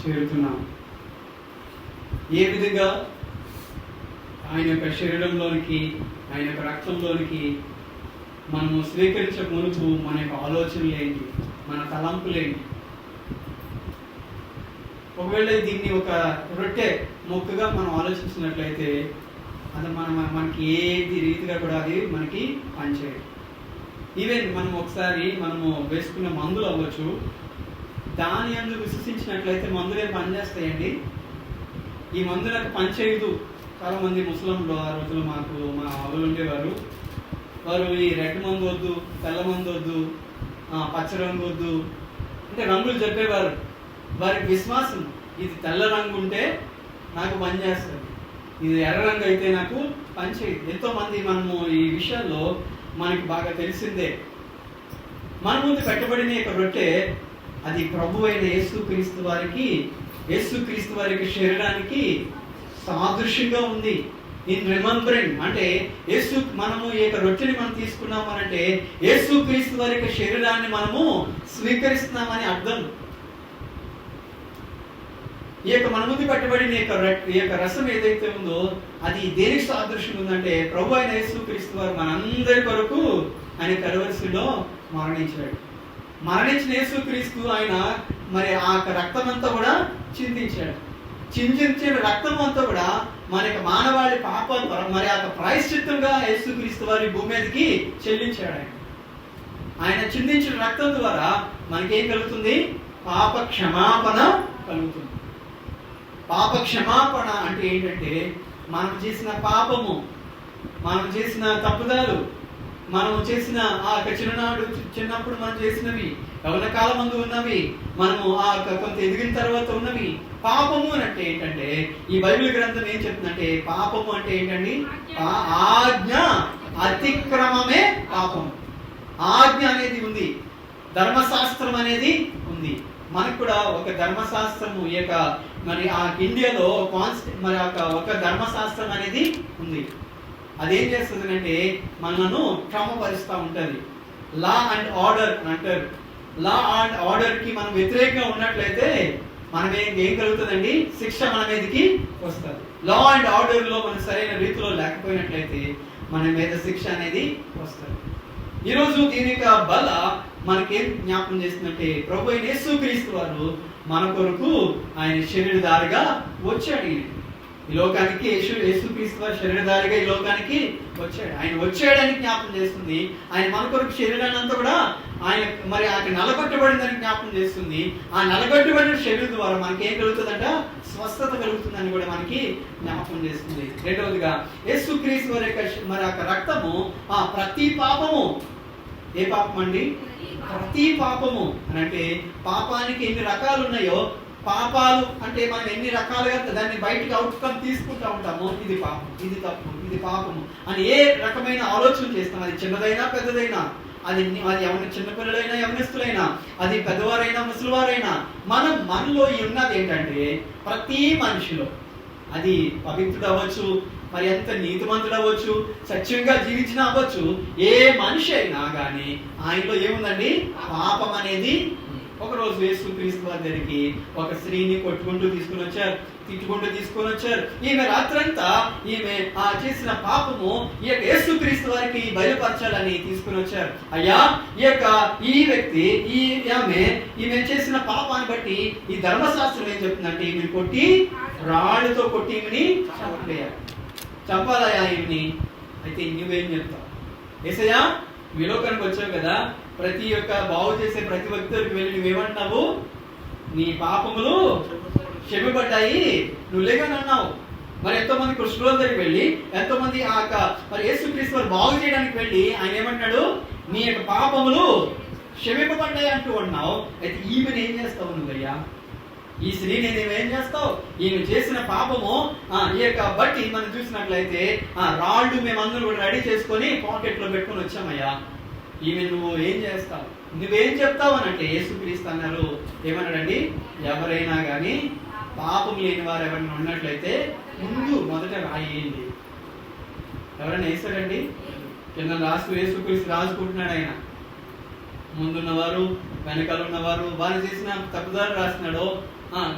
చేరుతున్నాం. ఏ విధంగా ఆయన యొక్క శరీరంలోనికి, ఆయన యొక్క రక్తంలోనికి మనము స్వీకరించే మునుపు మన యొక్క ఆలోచనలు ఏంటి, మన తలంపులేంటి? ఒకవేళ దీన్ని ఒక రొట్టె మొక్కగా మనం ఆలోచించినట్లయితే అది మనకి ఏది రీతిగా కూడా అది మనకి పనిచేయదు. ఈవెన్ మనం ఒకసారి మనము వేసుకున్న మందులు అవ్వచ్చు, దాని అందు విశ్వసించినట్లయితే మందులు ఏం పనిచేస్తాయండి? ఈ మందు నాకు పనిచేయదు. చాలా మంది ముస్లింలు ఆ రోజులు మా వాళ్ళు ఉండేవారు. వారు ఈ రెడ్ మందు వద్దు, తెల్ల మందు వద్దు, పచ్చ రంగు వద్దు అంటే రంగులు చెప్పేవారు. వారికి విశ్వాసం, ఇది తెల్ల రంగు ఉంటే నాకు పనిచేస్తుంది, ఇది ఎర్ర రంగు అయితే నాకు పనిచేయదు. ఎంతో మంది మనము ఈ విషయాల్లో మనకి బాగా తెలిసిందే. మన ముందు పెట్టబడిన యొక్క రొట్టె అది ప్రభు అయిన యేసుక్రీస్తు వారికి శరీరానికి సాదృశ్యంగా ఉంది. ఇన్ రిమెంబరింగ్ అంటే మనము ఈ యొక్క రొట్టెని మనం తీసుకున్నామనంటే యేసుక్రీస్తు వారి యొక్క శరీరాన్ని మనము స్వీకరిస్తున్నామని అర్థం. ఈ యొక్క మన ముందు పెట్టబడిన ఈ యొక్క రసం ఏదైతే ఉందో అది దేనికి సాదృశ్యం ఉందంటే ప్రభు అయిన యేసుక్రీస్తు వారు మనందరి కొరకు ఆయన కలువరిలో మరణించాడు. మరణించిన యేసుక్రీస్తు ఆయన మరి ఆ రక్తం అంతా కూడా చిందించాడు. చిందించిన రక్తం అంతా కూడా మన యొక్క మానవాళి పాపం మరి ఆ ప్రాయశ్చిత్తంగా యేసుక్రీస్తు వారి భూమి మీదకి చెల్లించాడు. ఆయన చిందించిన రక్తం ద్వారా మనకేం కలుగుతుంది? పాప క్షమాపణ కలుగుతుంది. పాప క్షమాపణ అంటే ఏంటంటే మనం చేసిన పాపము, మనం చేసిన తప్పుదాలు, మనం చేసిన ఆ చిన్నప్పుడు మనం చేసినవి, యవ్వన కాలం ముందు ఉన్నవి, మనము ఆ కొంత ఎదిగిన తర్వాత ఉన్నవి. పాపము అని అంటే ఏంటంటే ఈ బైబిల్ గ్రంథం ఏం చెప్తుందంటే పాపము అంటే ఏంటండి? ఆజ్ఞ అతిక్రమమే పాపము. ఆజ్ఞ అనేది ఉంది, ధర్మశాస్త్రం అనేది ఉంది. మనకు కూడా ఒక ధర్మశాస్త్రము ఈ యొక్క మరి ఆ ఇండియాలో మరి ఒక ధర్మశాస్త్రం అనేది ఉంది. అదేం చేస్తుంది అంటే మనను క్రమపరుస్తూ ఉంటుంది. లా అండ్ ఆర్డర్ అంటారు. లా అండ్ ఆర్డర్ కి మనం వ్యతిరేకంగా ఉన్నట్లయితే మనం ఏం కలుగుతుందండి? శిక్ష మన మీదకి వస్తుంది. లా అండ్ ఆర్డర్ లో మనం సరైన రీతిలో లేకపోయినట్లయితే మన మీద శిక్ష అనేది వస్తుంది. ఈరోజు దీని యొక్క బల మనకేం జ్ఞాపకం చేస్తుందంటే ప్రభు అయిన యేసుక్రీస్తు వారు మన కొరకు ఆయన శరీరధారిగా వచ్చాడు. ఈ లోకానికి యేసుక్రీస్తు వారు శరీరధారిగా ఈ లోకానికి వచ్చాడు. ఆయన వచ్చాడని జ్ఞాపకం చేస్తుంది. ఆయన మన కొరకు శరీరాన్ని అంతా కూడా ఆయన మరి ఆయన నలగొట్టబడిందని జ్ఞాపకం చేస్తుంది. ఆ నలగొట్టబడిన శరీరం ద్వారా మనకి ఏం కలుగుతుందంట? స్వస్థత కలుగుతుందని కూడా మనకి జ్ఞాపకం చేస్తుంది. రెండవదిగా యేసుక్రీస్తు వారి యొక్క మరి ఆ రక్తము ప్రతి పాపము, ఏ పాపం అండి? ప్రతి పాపము అని అంటే పాపానికి ఎన్ని రకాలు ఉన్నాయో, పాపాలు అంటే మనం ఎన్ని రకాలుగా దాన్ని బయటికి అవుట్కమ్ తీసుకుంటా ఉంటాము. ఇది పాపం, ఇది తప్పు, ఇది పాపము అని ఏ రకమైన ఆలోచన చేస్తాం. అది చిన్నదైనా పెద్దదైనా, అది చిన్నపిల్లలైనా యవనస్తులైనా, అది పెద్దవారైనా ముసలివారైనా, మనలో ఉన్నది ఏంటంటే ప్రతి మనిషిలో అది పవిత్రుడు అవ్వచ్చు, మరి ఎంత నీతిమంతుడు అవ్వచ్చు, సత్యంగా జీవించిన అవ్వచ్చు, ఏ మనిషి అయినా కానీ ఆయనలో ఏముందండి? పాపం అనేది. ఒకరోజు యేసుక్రీస్తు వారి దగ్గరికి ఒక స్త్రీని కొట్టుకుంటూ తీసుకుని వచ్చారు, తిట్టుకుంటూ తీసుకొని వచ్చారు. ఈమె రాత్రంతా ఈమె చేసిన పాపము ఈ యొక్క యేసుక్రీస్తు వారికి బయలుపరచాలని తీసుకుని వచ్చారు. అయ్యా, ఈ వ్యక్తి ఈమె చేసిన పాపాన్ని బట్టి ఈ ధర్మశాస్త్రం ఏం చెప్తుందంటే ఈమెను కొట్టి రాళ్ళతో కొట్టి ఈమెని చంపాలయా ఈమెని. అయితే నువ్వేం చెప్తావు? యేసయ్యా, విలోకానికి వచ్చావు కదా, ప్రతి ఒక్క బాగు చేసే ప్రతి వ్యక్తికి వెళ్ళి నువ్వేమంటున్నావు? నీ పాపములు క్షమిపడ్డాయి, నువ్వు లేవనన్నావు. మరి ఎంతో మంది కృష్ణుల దగ్గరికి వెళ్ళి, ఎంతో మంది మరి యేసుక్రీస్తు వారు బాగు చేయడానికి వెళ్ళి ఆయన ఏమంటాడు? నీ యొక్క పాపములు క్షమింపబడ్డాయి అంటూ ఉన్నావు. అయితే ఈమెను ఏం చేస్తావు నువ్వయ్యా? ఈ స్త్రీని నువ్వేం చేస్తావు? ఈమె చేసిన పాపము ఈ యొక్క బట్టి మనం చూసినట్లయితే రాళ్ళు మేమందరూ కూడా రెడీ చేసుకొని పాకెట్ లో పెట్టుకొని వచ్చామయ్యా. ఈమె నువ్వు ఏం చేస్తావు? నువ్వేం చెప్తావు అని అంటే యేసుక్రీస్తు అన్నారు, ఏమన్నాడండి? ఎవరైనా కానీ పాపం లేని వారు ఎవరైనా ఉన్నట్లయితే మొదట రాయేయండి. ఎవరైనా వేసాడండి? కింద యేసుక్రీస్తు రాసుకుంటున్నాడు. ఆయన ముందున్నవారు, వెనకాల ఉన్నవారు, వారు చేసిన తప్పుదారు రాస్తున్నాడో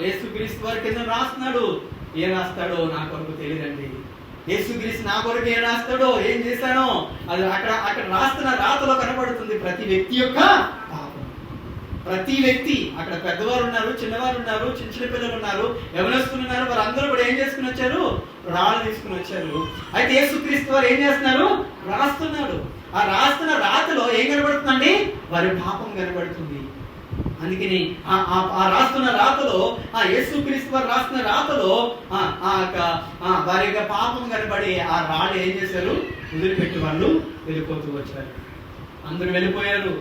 యేసుక్రీస్తు వారి కింద రాస్తున్నాడు. ఏం రాస్తాడో నా కొరకు తెలియదండి. యేసుక్రీస్తు నా కొరకు ఏం రాస్తాడో, ఏం చేశానో అది అక్కడ రాస్తున్న రాతలో కనబడుతుంది ప్రతి వ్యక్తి యొక్క పాపం. ప్రతి వ్యక్తి, అక్కడ పెద్దవారు ఉన్నారు, చిన్నవారు ఉన్నారు, చిన్న చిన్న పిల్లలు ఉన్నారు, యవనస్తులు ఉన్నారు. వారందరూ కూడా ఏం చేసుకుని వచ్చారు? రాళ్ళు తీసుకుని వచ్చారు. అయితే యేసుక్రీస్తు వారు ఏం చేస్తున్నారు? రాస్తున్నాడు. ఆ రాస్తున్న రాతలో ఏం కనబడుతుందండి? వారి పాపం కనబడుతుంది. అందుకని ఆ రాస్తున్న రాతలో, యేసుక్రీస్తు వారు రాస్తున్న రాతలో వారి యొక్క పాపం కనబడి ఆ రాళ్ళు ఏం చేశారు? వదిలిపెట్టి వాళ్ళు వెళ్ళిపోతూ వచ్చారు. అందరూ వెళ్ళిపోయారు.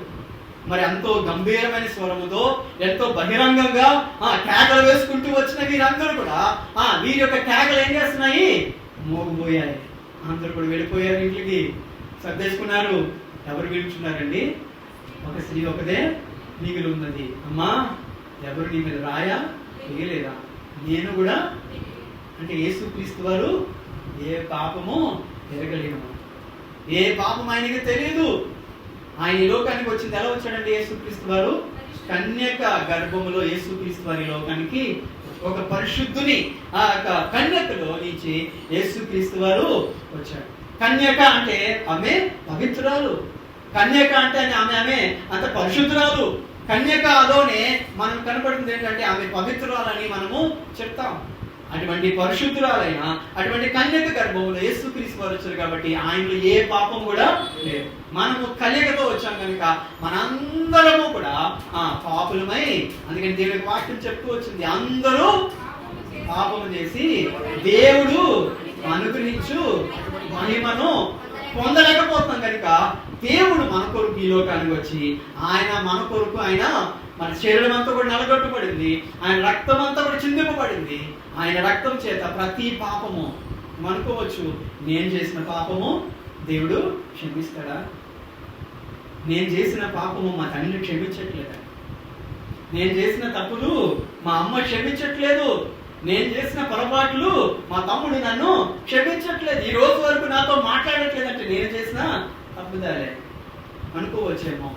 మరి ఎంతో గంభీరమైన స్వరముతో, ఎంతో బహిరంగంగా కేకలు వేసుకుంటూ వచ్చిన వీరందరూ కూడా వీరి యొక్క కేకలు ఏం చేస్తున్నాయి? మోగిపోయాయి. అందరూ కూడా వెళ్ళిపోయారు, ఇంటికి సర్దేసుకున్నారు. ఎవరు పిలుచున్నారండి? ఒక స్త్రీ ఒకదే మిగిలి ఉన్నది. అమ్మా, ఎవరు నీ మీద రాయా వేయలేదా? నేను కూడా. అంటే యేసుక్రీస్తు వారు ఏ పాపము ఎరగలేము, ఏ పాపం ఆయనకి తెలియదు. ఆయన ఈ లోకానికి వచ్చింది ఎలా వచ్చాడండి? యేసుక్రీస్తు వారు కన్యక గర్భములో యేసుక్రీస్తు వారి లోకానికి ఒక పరిశుద్ధుని ఆ కన్యకలో నుంచి యేసుక్రీస్తు వారు వచ్చాడు. కన్యక అంటే ఆమె పవిత్రురాలు. కన్యక అంటే ఆమె అంత పరిశుద్ధురాలు. కన్యకలోనే మనం కనపడుతుంది ఏంటంటే ఆమె పవిత్రురాలని మనము చెప్తాం. అటువంటి పరిశుద్ధురాలైన అటువంటి కన్యక గర్భంలో యేసుక్రీస్తు వారు వచ్చారు కాబట్టి ఆయనలో ఏ పాపం కూడా లేదు. మనము కన్యకతో వచ్చాం కనుక మనందరము కూడా పాపులమై, అందుకని దేవుడికి వాక్యం చెప్తూ వచ్చింది, అందరూ పాపము చేసి దేవుడు అనుగ్రహించు మహిమను పొందలేకపోతున్నాం కనుక దేవుడు మన కొరకు ఈ లోకానికి వచ్చి ఆయన మన కొరకు మన శరీరం అంతా కూడా నలగొట్టబడింది, ఆయన రక్తం అంతా కూడా చిందింపబడింది. ఆయన రక్తం చేత ప్రతి పాపము అనుకోవచ్చు, నేను చేసిన పాపము దేవుడు క్షమిస్తాడా? నేను చేసిన పాపము మా తండ్రి క్షమించట్లేదా? నేను చేసిన తప్పులు మా అమ్మ క్షమించట్లేదు, నేను చేసిన పొరపాట్లు మా తమ్ముడు నన్ను క్షమించట్లేదు, ఈ రోజు వరకు నాతో మాట్లాడట్లేదంటే నేను చేసిన తప్పుదాలే అనుకోవచ్చేమో.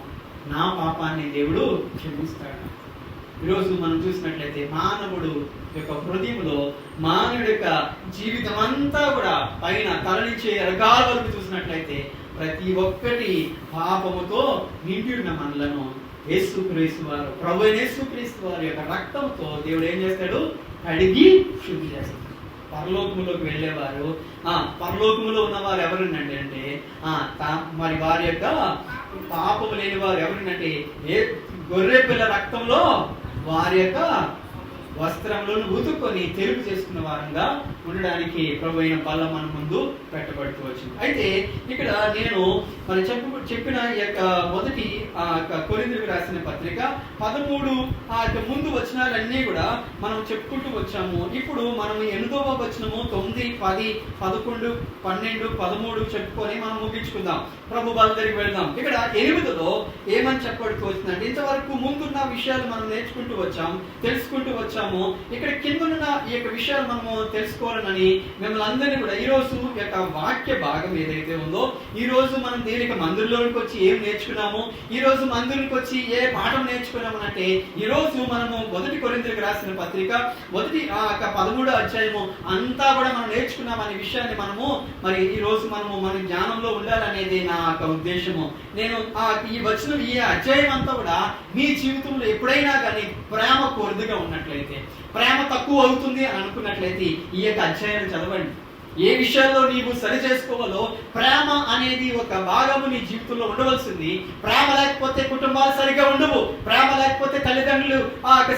నా పాపాన్ని దేవుడు క్షమిస్తాడు. ఈరోజు మనం చూసినట్లయితే మానవుడు యొక్క హృదయంలో, మానవుడి యొక్క జీవితం అంతా కూడా పైన తల నుంచి ఎరగాల వరకు చూసినట్లయితే ప్రతి ఒక్కటి పాపముతో నిండి ఉన్న మనలను యేసుక్రీస్తు వారు, ప్రభు యేసుక్రీస్తు వారి యొక్క రక్తంతో దేవుడు ఏం చేస్తాడు? కడిగి శుద్ధి చేస్తాడు. పరలోకములోకి వెళ్ళేవారు, పరలోకములో ఉన్నవారు ఎవరునండి అంటే మరి వారి యొక్క పాపము లేని వారు ఎవరునంటే గొర్రె పిల్ల రక్తంలో వారి యొక్క వస్త్రములను ఉతుక్కొని తెలుపు చేసుకున్న వారంగా ఉండడానికి ప్రభు అయిన బల్ల మన ముందు పెట్టబడుతూ వచ్చింది. అయితే ఇక్కడ నేను మనం చెప్పిన ఈ యొక్క మొదటి కొరింథీయులకు రాసిన పత్రిక 13 ముందు వచనాలన్నీ కూడా మనం చెప్పుకుంటూ వచ్చాము. ఇప్పుడు మనం 8వ వచనము 9, 10, 11, 12, 13 చెప్పుకొని మనం ముగించుకుందాం. ప్రభు బల్ల దగ్గరికి వెళ్దాం. ఇక్కడ 8లో ఏమని చెప్పబడుతూ వచ్చిందంటే, ఇంతవరకు ముందున్న విషయాలు మనం నేర్చుకుంటూ వచ్చాం, తెలుసుకుంటూ వచ్చాము. ఇక్కడ కిందన్న ఈ యొక్క విషయాలు మనము తెలుసుకోవాలని మిమ్మల్ని అందరినీ కూడా ఈ రోజు యొక్క వాక్య భాగం ఏదైతే ఉందో, ఈ రోజు మనం దీనికి మందిరంలోకి వచ్చి ఏం నేర్చుకున్నాము, ఈ రోజు మందిరానికి వచ్చి ఏ పాఠం నేర్చుకున్నాము అంటే, ఈ రోజు మనము 1 కొరింథీయులకు రాసిన పత్రిక 13వ అధ్యాయము అంతా కూడా మనం నేర్చుకున్నాం అనే విషయాన్ని మనము మరి ఈ రోజు మనము మన జ్ఞానంలో ఉండాలనేది నా యొక్క ఉద్దేశము. నేను ఈ వచనం ఈ అధ్యాయం అంతా కూడా మీ జీవితంలో ఎప్పుడైనా కానీ ప్రేమ కొరదుగా ఉన్నట్లయితే, ప్రేమ తక్కువ అవుతుంది అని అనుకున్నట్లయితే ఈ యొక్క అధ్యాయాన్ని చదవండి. ఏ విషయాల్లో నీవు సరి చేసుకోవాలో ప్రేమ అనేది ఒక భాగము నీ జీవితంలో ఉండవలసింది. ప్రేమ లేకపోతే కుటుంబాలు సరిగా ఉండవు, ప్రేమ లేకపోతే తల్లిదండ్రులు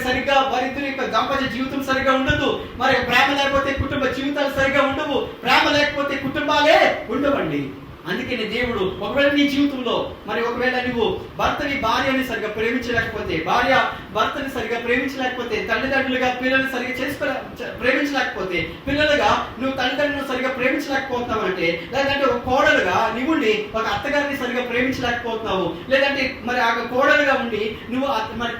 సరిగ్గా వారిద్దరి యొక్క దాంపత్య జీవితం సరిగా ఉండదు, మరి ప్రేమ లేకపోతే కుటుంబ జీవితాలు సరిగా ఉండవు, ప్రేమ లేకపోతే కుటుంబాలే ఉండవండి. అందుకని దేవుడు ఒకవేళ నీ జీవితంలో మరి ఒకవేళ నువ్వు భర్తని భార్యని సరిగా ప్రేమించలేకపోతే, భార్య భర్తని సరిగా ప్రేమించలేకపోతే, తల్లిదండ్రులుగా పిల్లల్ని సరిగా ప్రేమించలేకపోతే, పిల్లలుగా నువ్వు తల్లిదండ్రులను సరిగా ప్రేమించలేకపోతున్నావు అంటే, లేదంటే ఒక కోడలుగా నువ్వుండి ఒక అత్తగారిని సరిగా ప్రేమించలేకపోతున్నావు, లేదంటే మరి ఆ కోడలుగా ఉండి నువ్వు మరి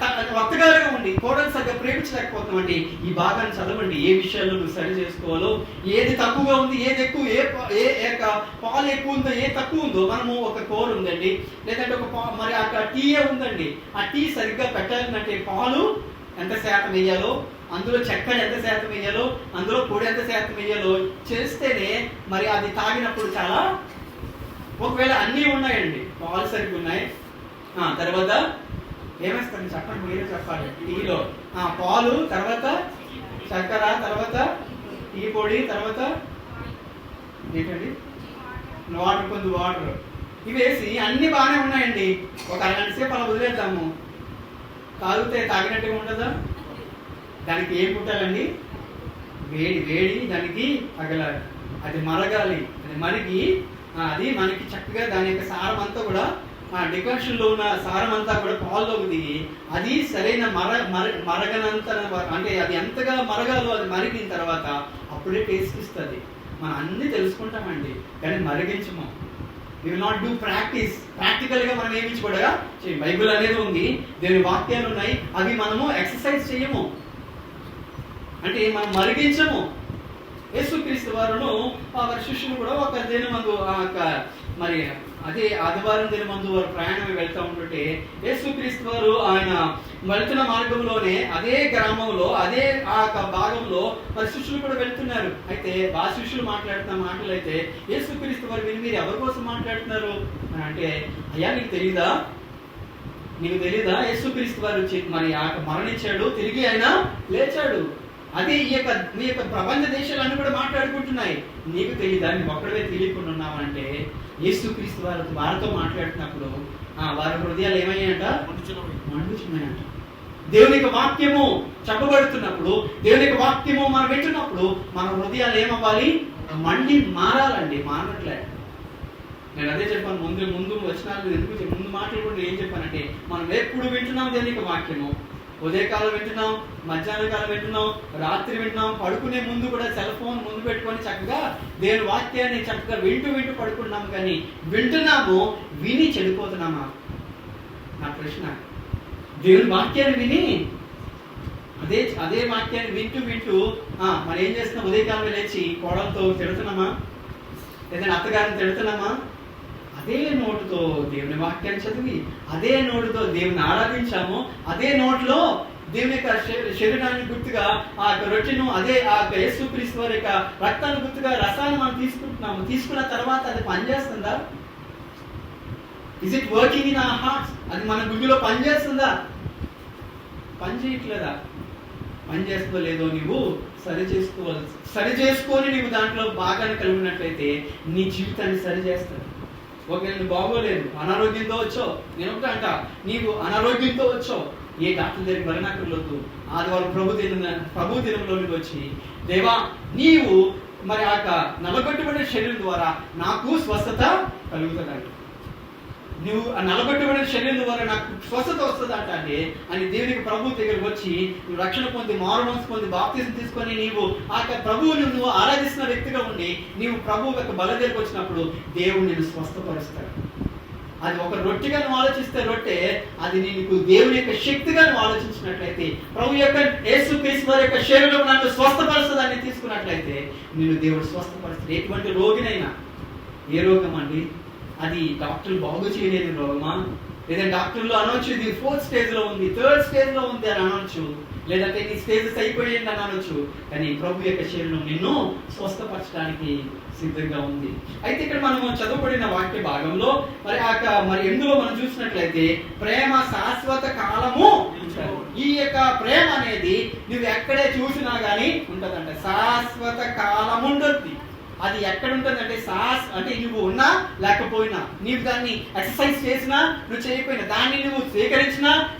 అత్తగారుగా ఉండి కోడలు సరిగా ప్రేమించలేకపోతున్నావు అంటే ఈ భాగాన్ని చదవండి. ఏ విషయాల్లో నువ్వు సరి చేసుకోవాలో, ఏది తక్కువగా ఉంది, ఏది ఎక్కువ, ఏ పాలు ఎక్కువ ఉందో, ఏ తక్కువ ఉందో. మనము ఒక కూర ఉందండి, లేదంటే మరి ఆ టీ ఉందండి, ఆ టీ సరిగ్గా పెట్టాలంటే పాలు ఎంత శాతం వేయాలో, అందులో చక్కెర ఎంత శాతం వేయాలో, అందులో పొడి ఎంత శాతం వేయాలో చేస్తేనే మరి అది తాగినప్పుడు చాలా. ఒకవేళ అన్నీ ఉన్నాయండి, పాలు సరిగ్గా ఉన్నాయి, తర్వాత ఏమేస్తాను చెప్పండి, మీరే చెప్పాలి. టీలో పాలు, తర్వాత చక్కెర, తర్వాత టీ పొడి, తర్వాత ఏంటండి వాటర్, కొంచెం వాటర్, ఇవి వేసి అన్ని బాగానే ఉన్నాయండి. ఒక అరగంట సేపు అలా వదిలేద్దాము, తాగితే తాగినట్టుగా ఉంటుందా? దానికి ఏం పుట్టాలండి? వేడి వేడి దానికి తగలాలి, అది మరగాలి, అది మరిగి అది మనకి చక్కగా దాని యొక్క సారం అంతా కూడా డికాషన్ లో ఉన్న సారం అంతా కూడా పాల్లోకి దిగి అది సరైన మరగనంత, అంటే అది ఎంతగా మరగాలో అది మరిగిన తర్వాత అప్పుడే టేస్ట్ ఇస్తుంది. మనం అన్ని తెలుసుకుంటామండి కానీ మరిగించము. We will not do practice. Practical గా మనం ఏమి కూడా చేయం. బైబిల్ అనేది ఉంది, దేవుని వాక్యాలు ఉన్నాయి, అవి మనము ఎక్సర్సైజ్ చేయము, అంటే మనం మరిగించము. యేసుక్రీస్తు వారును వారి శిష్యులు కూడా ఒక దినమందు మరి అదే ఆదివారం దినమందు వారు ప్రయాణం వెళ్తూ ఉంటుంటే యేసుక్రీస్తు వారు ఆయన వెళ్తున్న మార్గంలోనే అదే గ్రామంలో అదే ఆ భాగంలో మరి శిష్యులు కూడా వెళ్తున్నారు. అయితే ఆ శిష్యులు మాట్లాడుతున్న మాటలు అయితే యేసుక్రీస్తు వారు విని, మీరు ఎవరి కోసం మాట్లాడుతున్నారు అని అంటే, అయ్యా నీకు తెలీదా యేసుక్రీస్తు వారు మరి మరణించాడు, తిరిగి ఆయన లేచాడు, అదే ఈ యొక్క ప్రపంచ దేశాలన్నీ కూడా మాట్లాడుకుంటున్నాయి, నీకు తెలీదా? నువ్వు ఒక్కడే తెలియకుండా ఉన్నావంటే యేసుక్రీస్తు వారితో మాట్లాడుతున్నప్పుడు వారి హృదయాలు ఏమయ్యాయంట? మండుచున్నాయంట. దేవుని యొక్క వాక్యము చెప్పబడుతున్నప్పుడు, దేవుని యొక్క వాక్యము మనం వింటున్నప్పుడు మన హృదయాలు ఏమవ్వాలి? మండి మారాలండి, మారట్లే. నేను అదే చెప్పాను ముందు వచనాలు ఎందుకు ముందు మాటలు కూడా ఏం చెప్పానంటే, మనం ఎప్పుడు వింటున్నాం దేవుని యొక్క వాక్యము, ఉదయకాలం వింటున్నాం, మధ్యాహ్న కాలం వింటున్నాం, రాత్రి వింటున్నాం, పడుకునే ముందు కూడా సెల్ ఫోన్ ముందు పెట్టుకొని చక్కగా దేవుని వాక్యాన్ని చక్కగా వింటూ పడుకుంటున్నాము. కానీ వింటున్నాము, విని చెడిపోతున్నామా? నా ప్రశ్న. దేవుని వాక్యాన్ని విని అదే వాక్యాన్ని వింటూ మనం ఏం చేస్తున్నాం? ఉదయకాలం లేచి కోడలతో తిడుతున్నామా? ఏదైనా అత్తగారిని తిడుతున్నామా? అదే నోటుతో దేవుని వాక్యాన్ని చదివి అదే నోటుతో దేవుని ఆరాధించాము, అదే నోట్లో దేవుని యొక్క శరీరాన్ని గుర్తుగా ఆ రొట్టెను, అదే ఆ యేసుక్రీస్తు వారి యొక్క రక్తాన్ని గుర్తుగా రసాన్ని మనం తీసుకుంటున్నాము. తీసుకున్న తర్వాత అది పనిచేస్తుందా? Is it working in our hearts? అది మన గుండెలో పనిచేస్తుందా? పని చేయట్లేదా? పని చేస్తుందో లేదో నీవు సరి చేసుకొని నీవు దాంట్లో భాగాన్ని కలిగి ఉన్నట్లయితే నీ జీవితాన్ని సరి చేస్తావు. ఒకవేళ నువ్వు బాగోలేదు, అనారోగ్యంతో వచ్చావు, నేను ఒకటి అంట, నీవు అనారోగ్యంతో వచ్చావు, ఏ డాక్టర్ దగ్గరికి వెళ్ళనక్కర్లేదు, ఆదివారం ప్రభు దినంలోనికి వచ్చి, దేవా నీవు మరి ఆ నలగొట్టబడిన శరీరం ద్వారా నాకు స్వస్థత కలుగుతుందండి, నువ్వు ఆ నలగొట్టబడిన శరీరం ద్వారా నాకు స్వస్థత వస్తుందంట అండి అని దేవునికి ప్రభు దగ్గరికి వచ్చి నువ్వు రక్షణ పొంది, మారుమనసు పొంది, బాప్తిజం తీసుకొని నీవు ఆ ప్రభువుని నువ్వు ఆరాధిస్తున్న వ్యక్తిగా ఉండి నీవు ప్రభు యొక్క బల దగ్గరికి వచ్చినప్పుడు దేవుడు నిన్ను స్వస్థపరుస్తాడు. అది ఒక రొట్టెగా నువ్వు ఆలోచిస్తే రొట్టె, అది నీకు దేవుని యొక్క శక్తిగా నువ్వు ఆలోచించినట్లయితే, ప్రభు యొక్క యేసుక్రీస్తు వారి యొక్క శరీరం నన్ను స్వస్థపరుస్తుందని తీసుకున్నట్లయితే నిన్ను దేవుడు స్వస్థపరుస్తాడు. ఎటువంటి రోగినైనా. ఏ రోగం అండి? అది డాక్టర్లు బాగు చేయలేదు రోగమా? లేదా డాక్టర్లు అనొచ్చు ఇది 4th స్టేజ్ లో ఉంది, 3rd స్టేజ్ లో ఉంది అని అనొచ్చు, లేదంటే ఈ స్టేజెస్ అయిపోయింది అని అనొచ్చు. కానీ ప్రభు యొక్క శరీరం నిన్ను స్వస్థపరచడానికి సిద్ధంగా ఉంది. అయితే ఇక్కడ మనము చదువుబడిన వాక్య భాగంలో మరి ఎందులో మనం చూసినట్లయితే ప్రేమ శాశ్వత కాలము. ఈ యొక్క ప్రేమ అనేది నువ్వు ఎక్కడే చూసినా గానీ ఉంటదంట, శాశ్వత కాలం ఉంటుంది. అది ఎక్కడ ఉంటుందంటే అంటే నువ్వు ఉన్నా లేకపోయినా, నీవు దాన్ని ఎక్సర్సైజ్ చేసినా నువ్వు చేయకపోయినా, దాన్ని నువ్వు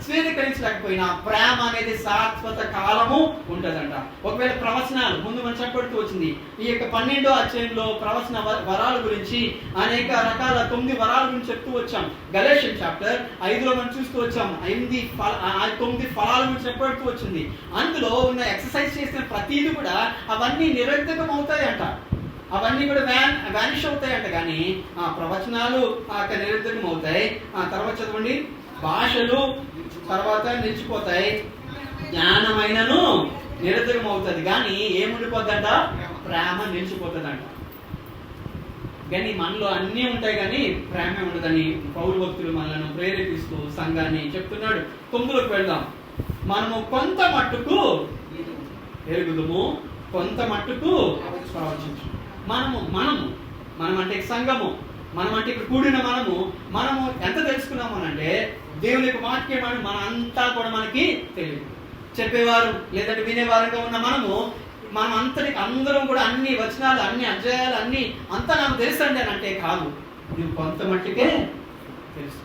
స్వీకరించలేకపోయినా ప్రేమ అనేది శాశ్వత కాలము ఉంటుందంట. ఒకవేళ ప్రవచనాలు ముందు మనం చెప్పబడుతూ వచ్చింది, ఈ యొక్క 12వ అధ్యాయంలో ప్రవచన వరాల గురించి అనేక రకాల 9 వరాల గురించి చెప్తూ వచ్చాం. గలేషియన్ చాప్టర్ 5లో మనం చూస్తూ వచ్చాం 9 ఫలాల గురించి చెప్పబడుతూ వచ్చింది. అందులో ఉన్న ఎక్సర్సైజ్ చేసిన ప్రతిదీ కూడా అవన్నీ నిరర్థకం అవుతాయి అంట, అవన్నీ కూడా వ్యానిష్ అవుతాయంట. కానీ ఆ ప్రవచనాలు నిరర్థకం అవుతాయి. తర్వాత చదవండి, భాషలు తర్వాత నిలిచిపోతాయి, జ్ఞానమైనను నిరర్థకం అవుతుంది, కానీ ఏముండిపోద్దంట? ప్రేమ నిలిచిపోతుందంట. కానీ మనలో అన్నీ ఉంటాయి కానీ ప్రేమ ఉండదని పౌలు భక్తులు మనల్ని ప్రేరేపిస్తూ సంఘాన్ని చెప్తున్నాడు. 9లోకి వెళ్దాం. మనము కొంత మట్టుకు ఎరుగుదుము, కొంత మట్టుకు ప్రవచించు. మనం అంటే సంఘము, మనం అంటే ఇక్కడ కూడిన మనము ఎంత తెలుసుకున్నాము అంటే దేవుని యొక్క వాక్యం అని మన అంతా కూడా మనకి తెలియదు. చెప్పేవారు లేదంటే వినేవారుగా ఉన్న మనం అందరం కూడా అన్ని వచనాలు, అన్ని అధ్యాయాలు, అన్ని అంతా నాకు తెలుసండి అని అంటే కాదు. నువ్వు కొంత మట్టుకే తెలుసు.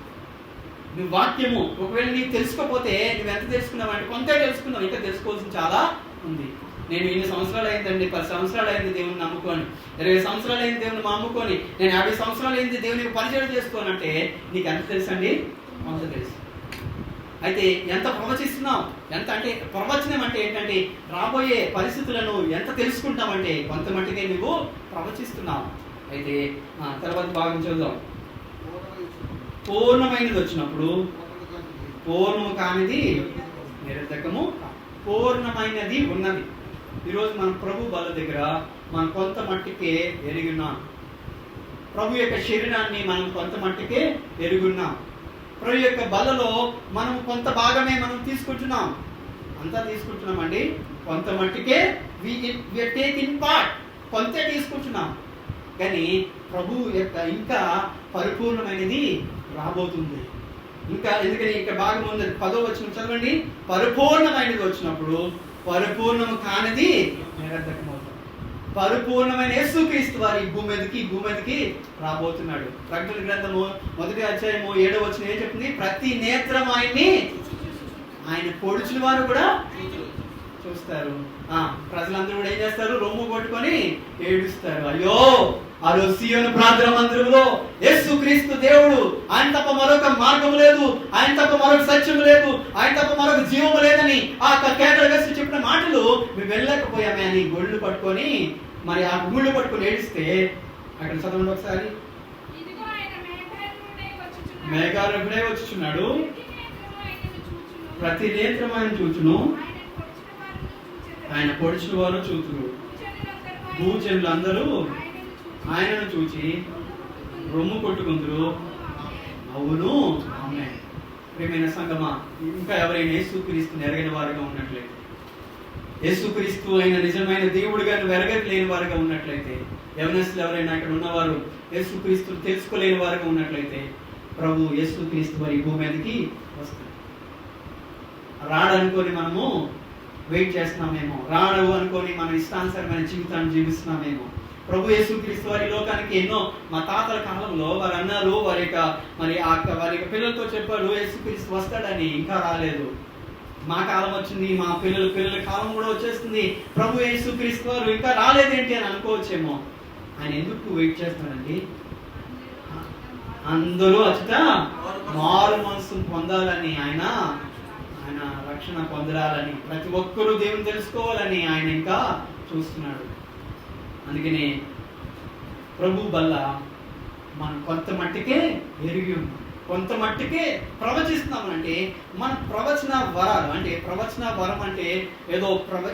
నువ్వు వాక్యము ఒకవేళ నీకు తెలుసుకోకపోతే నువ్వు ఎంత తెలుసుకున్నావు అంటే కొంత తెలుసుకున్నావు, ఇంకా తెలుసుకోవాల్సింది చాలా ఉంది. నేను 2 సంవత్సరాలు అయిందండి, 10 సంవత్సరాలు అయింది దేవుని నమ్ముకొని, 20 సంవత్సరాలు అయింది దేవుని నమ్ముకొని, నేను 50 సంవత్సరాలు అయింది దేవునికి పరిచయం చేసుకోనంటే నీకు ఎంత తెలుసండి? కొంత తెలుసు. అయితే ఎంత ప్రవచిస్తున్నావు, ఎంత అంటే ప్రవచనం అంటే ఏంటంటే రాబోయే పరిస్థితులను ఎంత తెలుసుకుంటామంటే కొంత మట్టుకే నువ్వు ప్రవచిస్తున్నావు. అయితే తర్వాత భాగం చూద్దాం. పూర్ణమైనది వచ్చినప్పుడు పూర్ణము కానిది నిరర్ధకము, పూర్ణమైనది ఉన్నది. ఈరోజు మన ప్రభు బల దగ్గర మనం కొంత మట్టుకే ఎరుగున్నాం. ప్రభు యొక్క శరీరాన్ని మనం కొంత మట్టుకే ఎరుగున్నాం. ప్రభు యొక్క బలలో మనం కొంత భాగమే మనం తీసుకుంటున్నాం. అంతా తీసుకుంటున్నామండి, కొంత మట్టుకే టేకింగ్ పార్ట్, కొంతే తీసుకుంటున్నాం. కానీ ప్రభు యొక్క ఇంకా పరిపూర్ణమైనది రాబోతుంది. ఇంకా ఎందుకని ఇంకా భాగం ఉంది, 10వ వచనం చదవండి. పరిపూర్ణమైనది వచ్చినప్పుడు పరిపూర్ణము కానిది నిరర్ధకమవుతుంది. పరిపూర్ణమైన యేసుక్రీస్తు వారి భూమి మీదకి రాబోతున్నాడు. ప్రకటన గ్రంథము 1వ అధ్యాయము 7వ వచనం ఏం చెప్తుంది? ప్రతి నేత్రం ఆయన పొడుచుల వారు కూడా చూస్తారు. ప్రజలందరూ కూడా ఏం చేస్తారు? రొమ్ము కొట్టుకొని ఏడుస్తారు. అయ్యో ఆ రోజు సీయోను ప్రార్థన మందిరంలో యేసుక్రీస్తు దేవుడు, ఆయన తప్ప మరొక మార్గం లేదు, ఆయన తప్ప మరొక సత్యం లేదు, ఆయన తప్ప మరొక జీవము లేదని ఆ కేకలు వేసి చెప్పిన మాటలు మేము వెళ్ళలేకపోయామే అని గొళ్ళు పట్టుకొని మరి ఆ గుళ్ళు పట్టుకొని ఏడిస్తే అక్కడ చదవండి ఒకసారి. మేఘారూఢుడై వచ్చుచున్నాడు, ప్రతి నేత్రం ఆయన చూచును, ఆయన పొడిచిన వారు చూచును, భూజనులందరూ ఆయనను చూచి రొమ్ము కొట్టుకుందరు. అవును ఆమేన్. ప్రియమైన సంగమా, ఇంకా ఎవరైనా యేసుక్రీస్తుని ఎరగని వారుగా ఉన్నట్లయితే, యేసుక్రీస్తు అయిన నిజమైన దేవుడిగా ఎరగలేని వారుగా ఉన్నట్లయితే, యవనస్తులు ఎవరైనా ఇక్కడ ఉన్నవారు యేసుక్రీస్తుని తెలుసుకోలేని వారుగా ఉన్నట్లయితే, ప్రభు యేసుక్రీస్తు వారి భూమి మీదకి వస్తారు. రాడనుకొని మనము వెయిట్ చేస్తున్నామేమో, రాడు అనుకొని మన ఇష్టానుసారమైన జీవితాన్ని జీవిస్తున్నామేమో. ప్రభు యేసుక్రీస్తు వారి లోకానికి ఎన్నో మా తాతల కాలంలో వారు అన్నారు, వారి యొక్క పిల్లలతో చెప్పారు యేసుక్రీస్తు వస్తాడని, ఇంకా రాలేదు. మా కాలం వచ్చింది, మా పిల్లల కాలం కూడా వచ్చేస్తుంది, ప్రభు యేసుక్రీస్తు వారు ఇంకా రాలేదేంటి అని అనుకోవచ్చేమో. ఆయన ఎందుకు వెయిట్ చేస్తున్నాడండి? అందరూ అచ్చట మారు మనసు పొందాలని, ఆయన రక్షణ పొందాలని, ప్రతి ఒక్కరూ దేవుని తెలుసుకోవాలని ఆయన ఇంకా చూస్తున్నాడు. అందుకని ప్రభు బల్ల మనం కొంత మట్టికే ఎరిగి ఉన్నాం, కొంత మట్టికే ప్రవచిస్తున్నామంటే మన ప్రవచన వరాలు అంటే ప్రవచన వరం అంటే ఏదో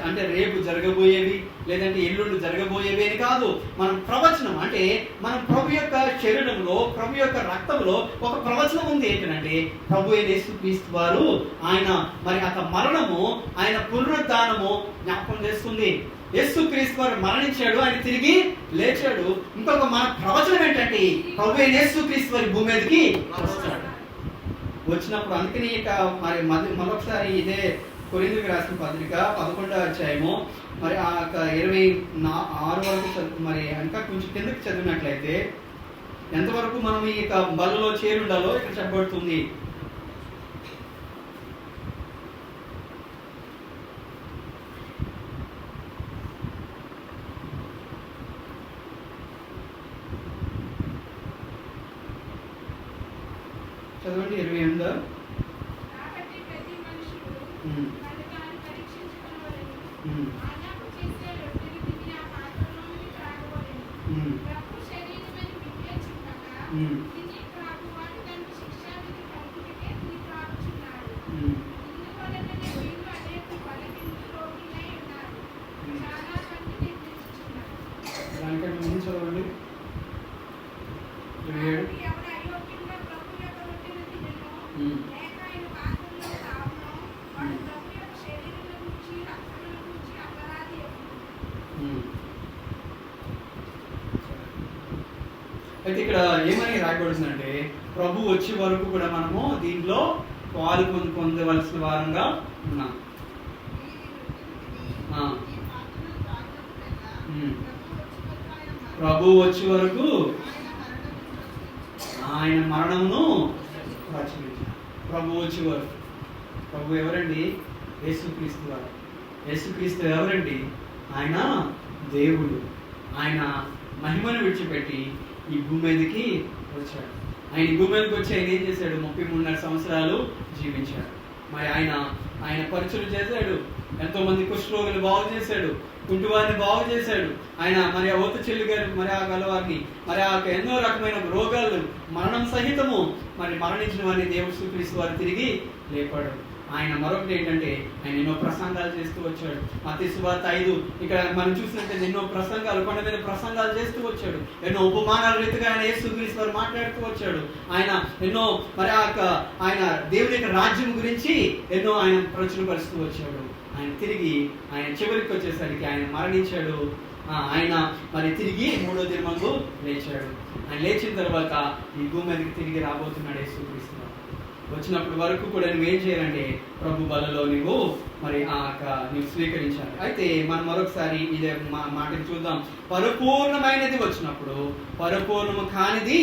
అంటే రేపు జరగబోయేవి లేదంటే ఎల్లుండి జరగబోయేవి అని కాదు. మనం ప్రవచనం అంటే మన ప్రభు యొక్క శరీరంలో, ప్రభు యొక్క రక్తంలో ఒక ప్రవచనం ఉంది. ఏంటంటే ప్రభు యేసుక్రీస్తు వారు ఆయన మరి అత మరణము, ఆయన పునరుద్ధానము జ్ఞాపకం చేస్తుంది. యేసుక్రీస్తు వారు మరణించాడు, ఆయన తిరిగి లేచాడు. ఇంకొక మన ప్రవచనం ఏంటంటే ప్రభు యేసుక్రీస్తు వారి భూమి మీదకి వస్తాడు. వచ్చినప్పుడు అందుకని ఇక మరి మరొకసారి ఇదే కొరింథీయులకు రాసిన పత్రిక 11వ అధ్యాయము మరి ఆ 26 వరకు మరి ఇంకా కొంచెం కిందకి చదివినట్లయితే ఎంతవరకు మనం ఈ బలలో చేరి ఉండాలో ఇక్కడ చెప్పబడుతుంది. చదవండి 28. దానికంటే ముందు చదవండి 27. అయితే ఇక్కడ ఏమని రాయబడుతుందంటే ప్రభు వచ్చే వరకు కూడా మనము దీంట్లో పాలు పొందవలసిన వారంగా ఉన్నాం. ప్రభు వచ్చే వరకు ఆయన మరణమును ప్రచురించారు. ప్రభు వచ్చే వరకు. ప్రభు ఎవరండి? యేసుక్రీస్తు వారు. యేసుక్రీస్తు ఎవరండి? ఆయన దేవుడు. ఆయన మహిమను విడిచిపెట్టి ఈ భూమి మీదకి వచ్చాడు. ఆయన భూమి మీదకి వచ్చి ఆయన ఏం చేశాడు? 33.5 సంవత్సరాలు జీవించాడు. మరి ఆయన పరిచయం చేశాడు. ఎంతో మంది కుష్ఠరోగులు బాగు చేశాడు, కుంటివారిని బాగు చేశాడు. ఆయన మరి ఆ ఓత చెల్లి గారు మరి ఆ గలవారిని మరి ఆ ఎన్నో రకమైన రోగాలు మరణం సహితము మరి మరణించిన వారిని దేవుడు యేసుక్రీస్తు వారు తిరిగి లేపాడు. ఆయన మరొకటి ఏంటంటే ఆయన ఎన్నో ప్రసంగాలు చేస్తూ వచ్చాడు. మత్తయి సువార్త 5 ఇక్కడ మనం చూసినట్లయితే ఎన్నో ప్రసంగాలు, కొండ మీద ప్రసంగాలు చేస్తూ వచ్చాడు. ఎన్నో ఉపమానాల రీతిగా ఆయన యేసుక్రీస్తు వారు మాట్లాడుతూ వచ్చాడు. ఆయన ఎన్నో మరి ఆయన దేవుని యొక్క రాజ్యం గురించి ఎన్నో ఆయన ప్రచురపరుస్తూ వచ్చాడు. ఆయన తిరిగి ఆయన చివరికి వచ్చేసరికి ఆయన మరణించాడు. ఆయన మరి తిరిగి 3వ దినమందు లేచాడు. ఆయన లేచిన తర్వాత ఈ భూమి మీదకి తిరిగి రాబోతున్నాడు యేసుక్రీస్తు. వచ్చినప్పటి వరకు కూడా నువ్వేం చేయాలంటే ప్రభు బలలో నువ్వు మరి నువ్వు స్వీకరించాలి. అయితే మనం మరొకసారి ఇదే మాటని చూద్దాం. పరిపూర్ణమైనది వచ్చినప్పుడు పరిపూర్ణము కానిది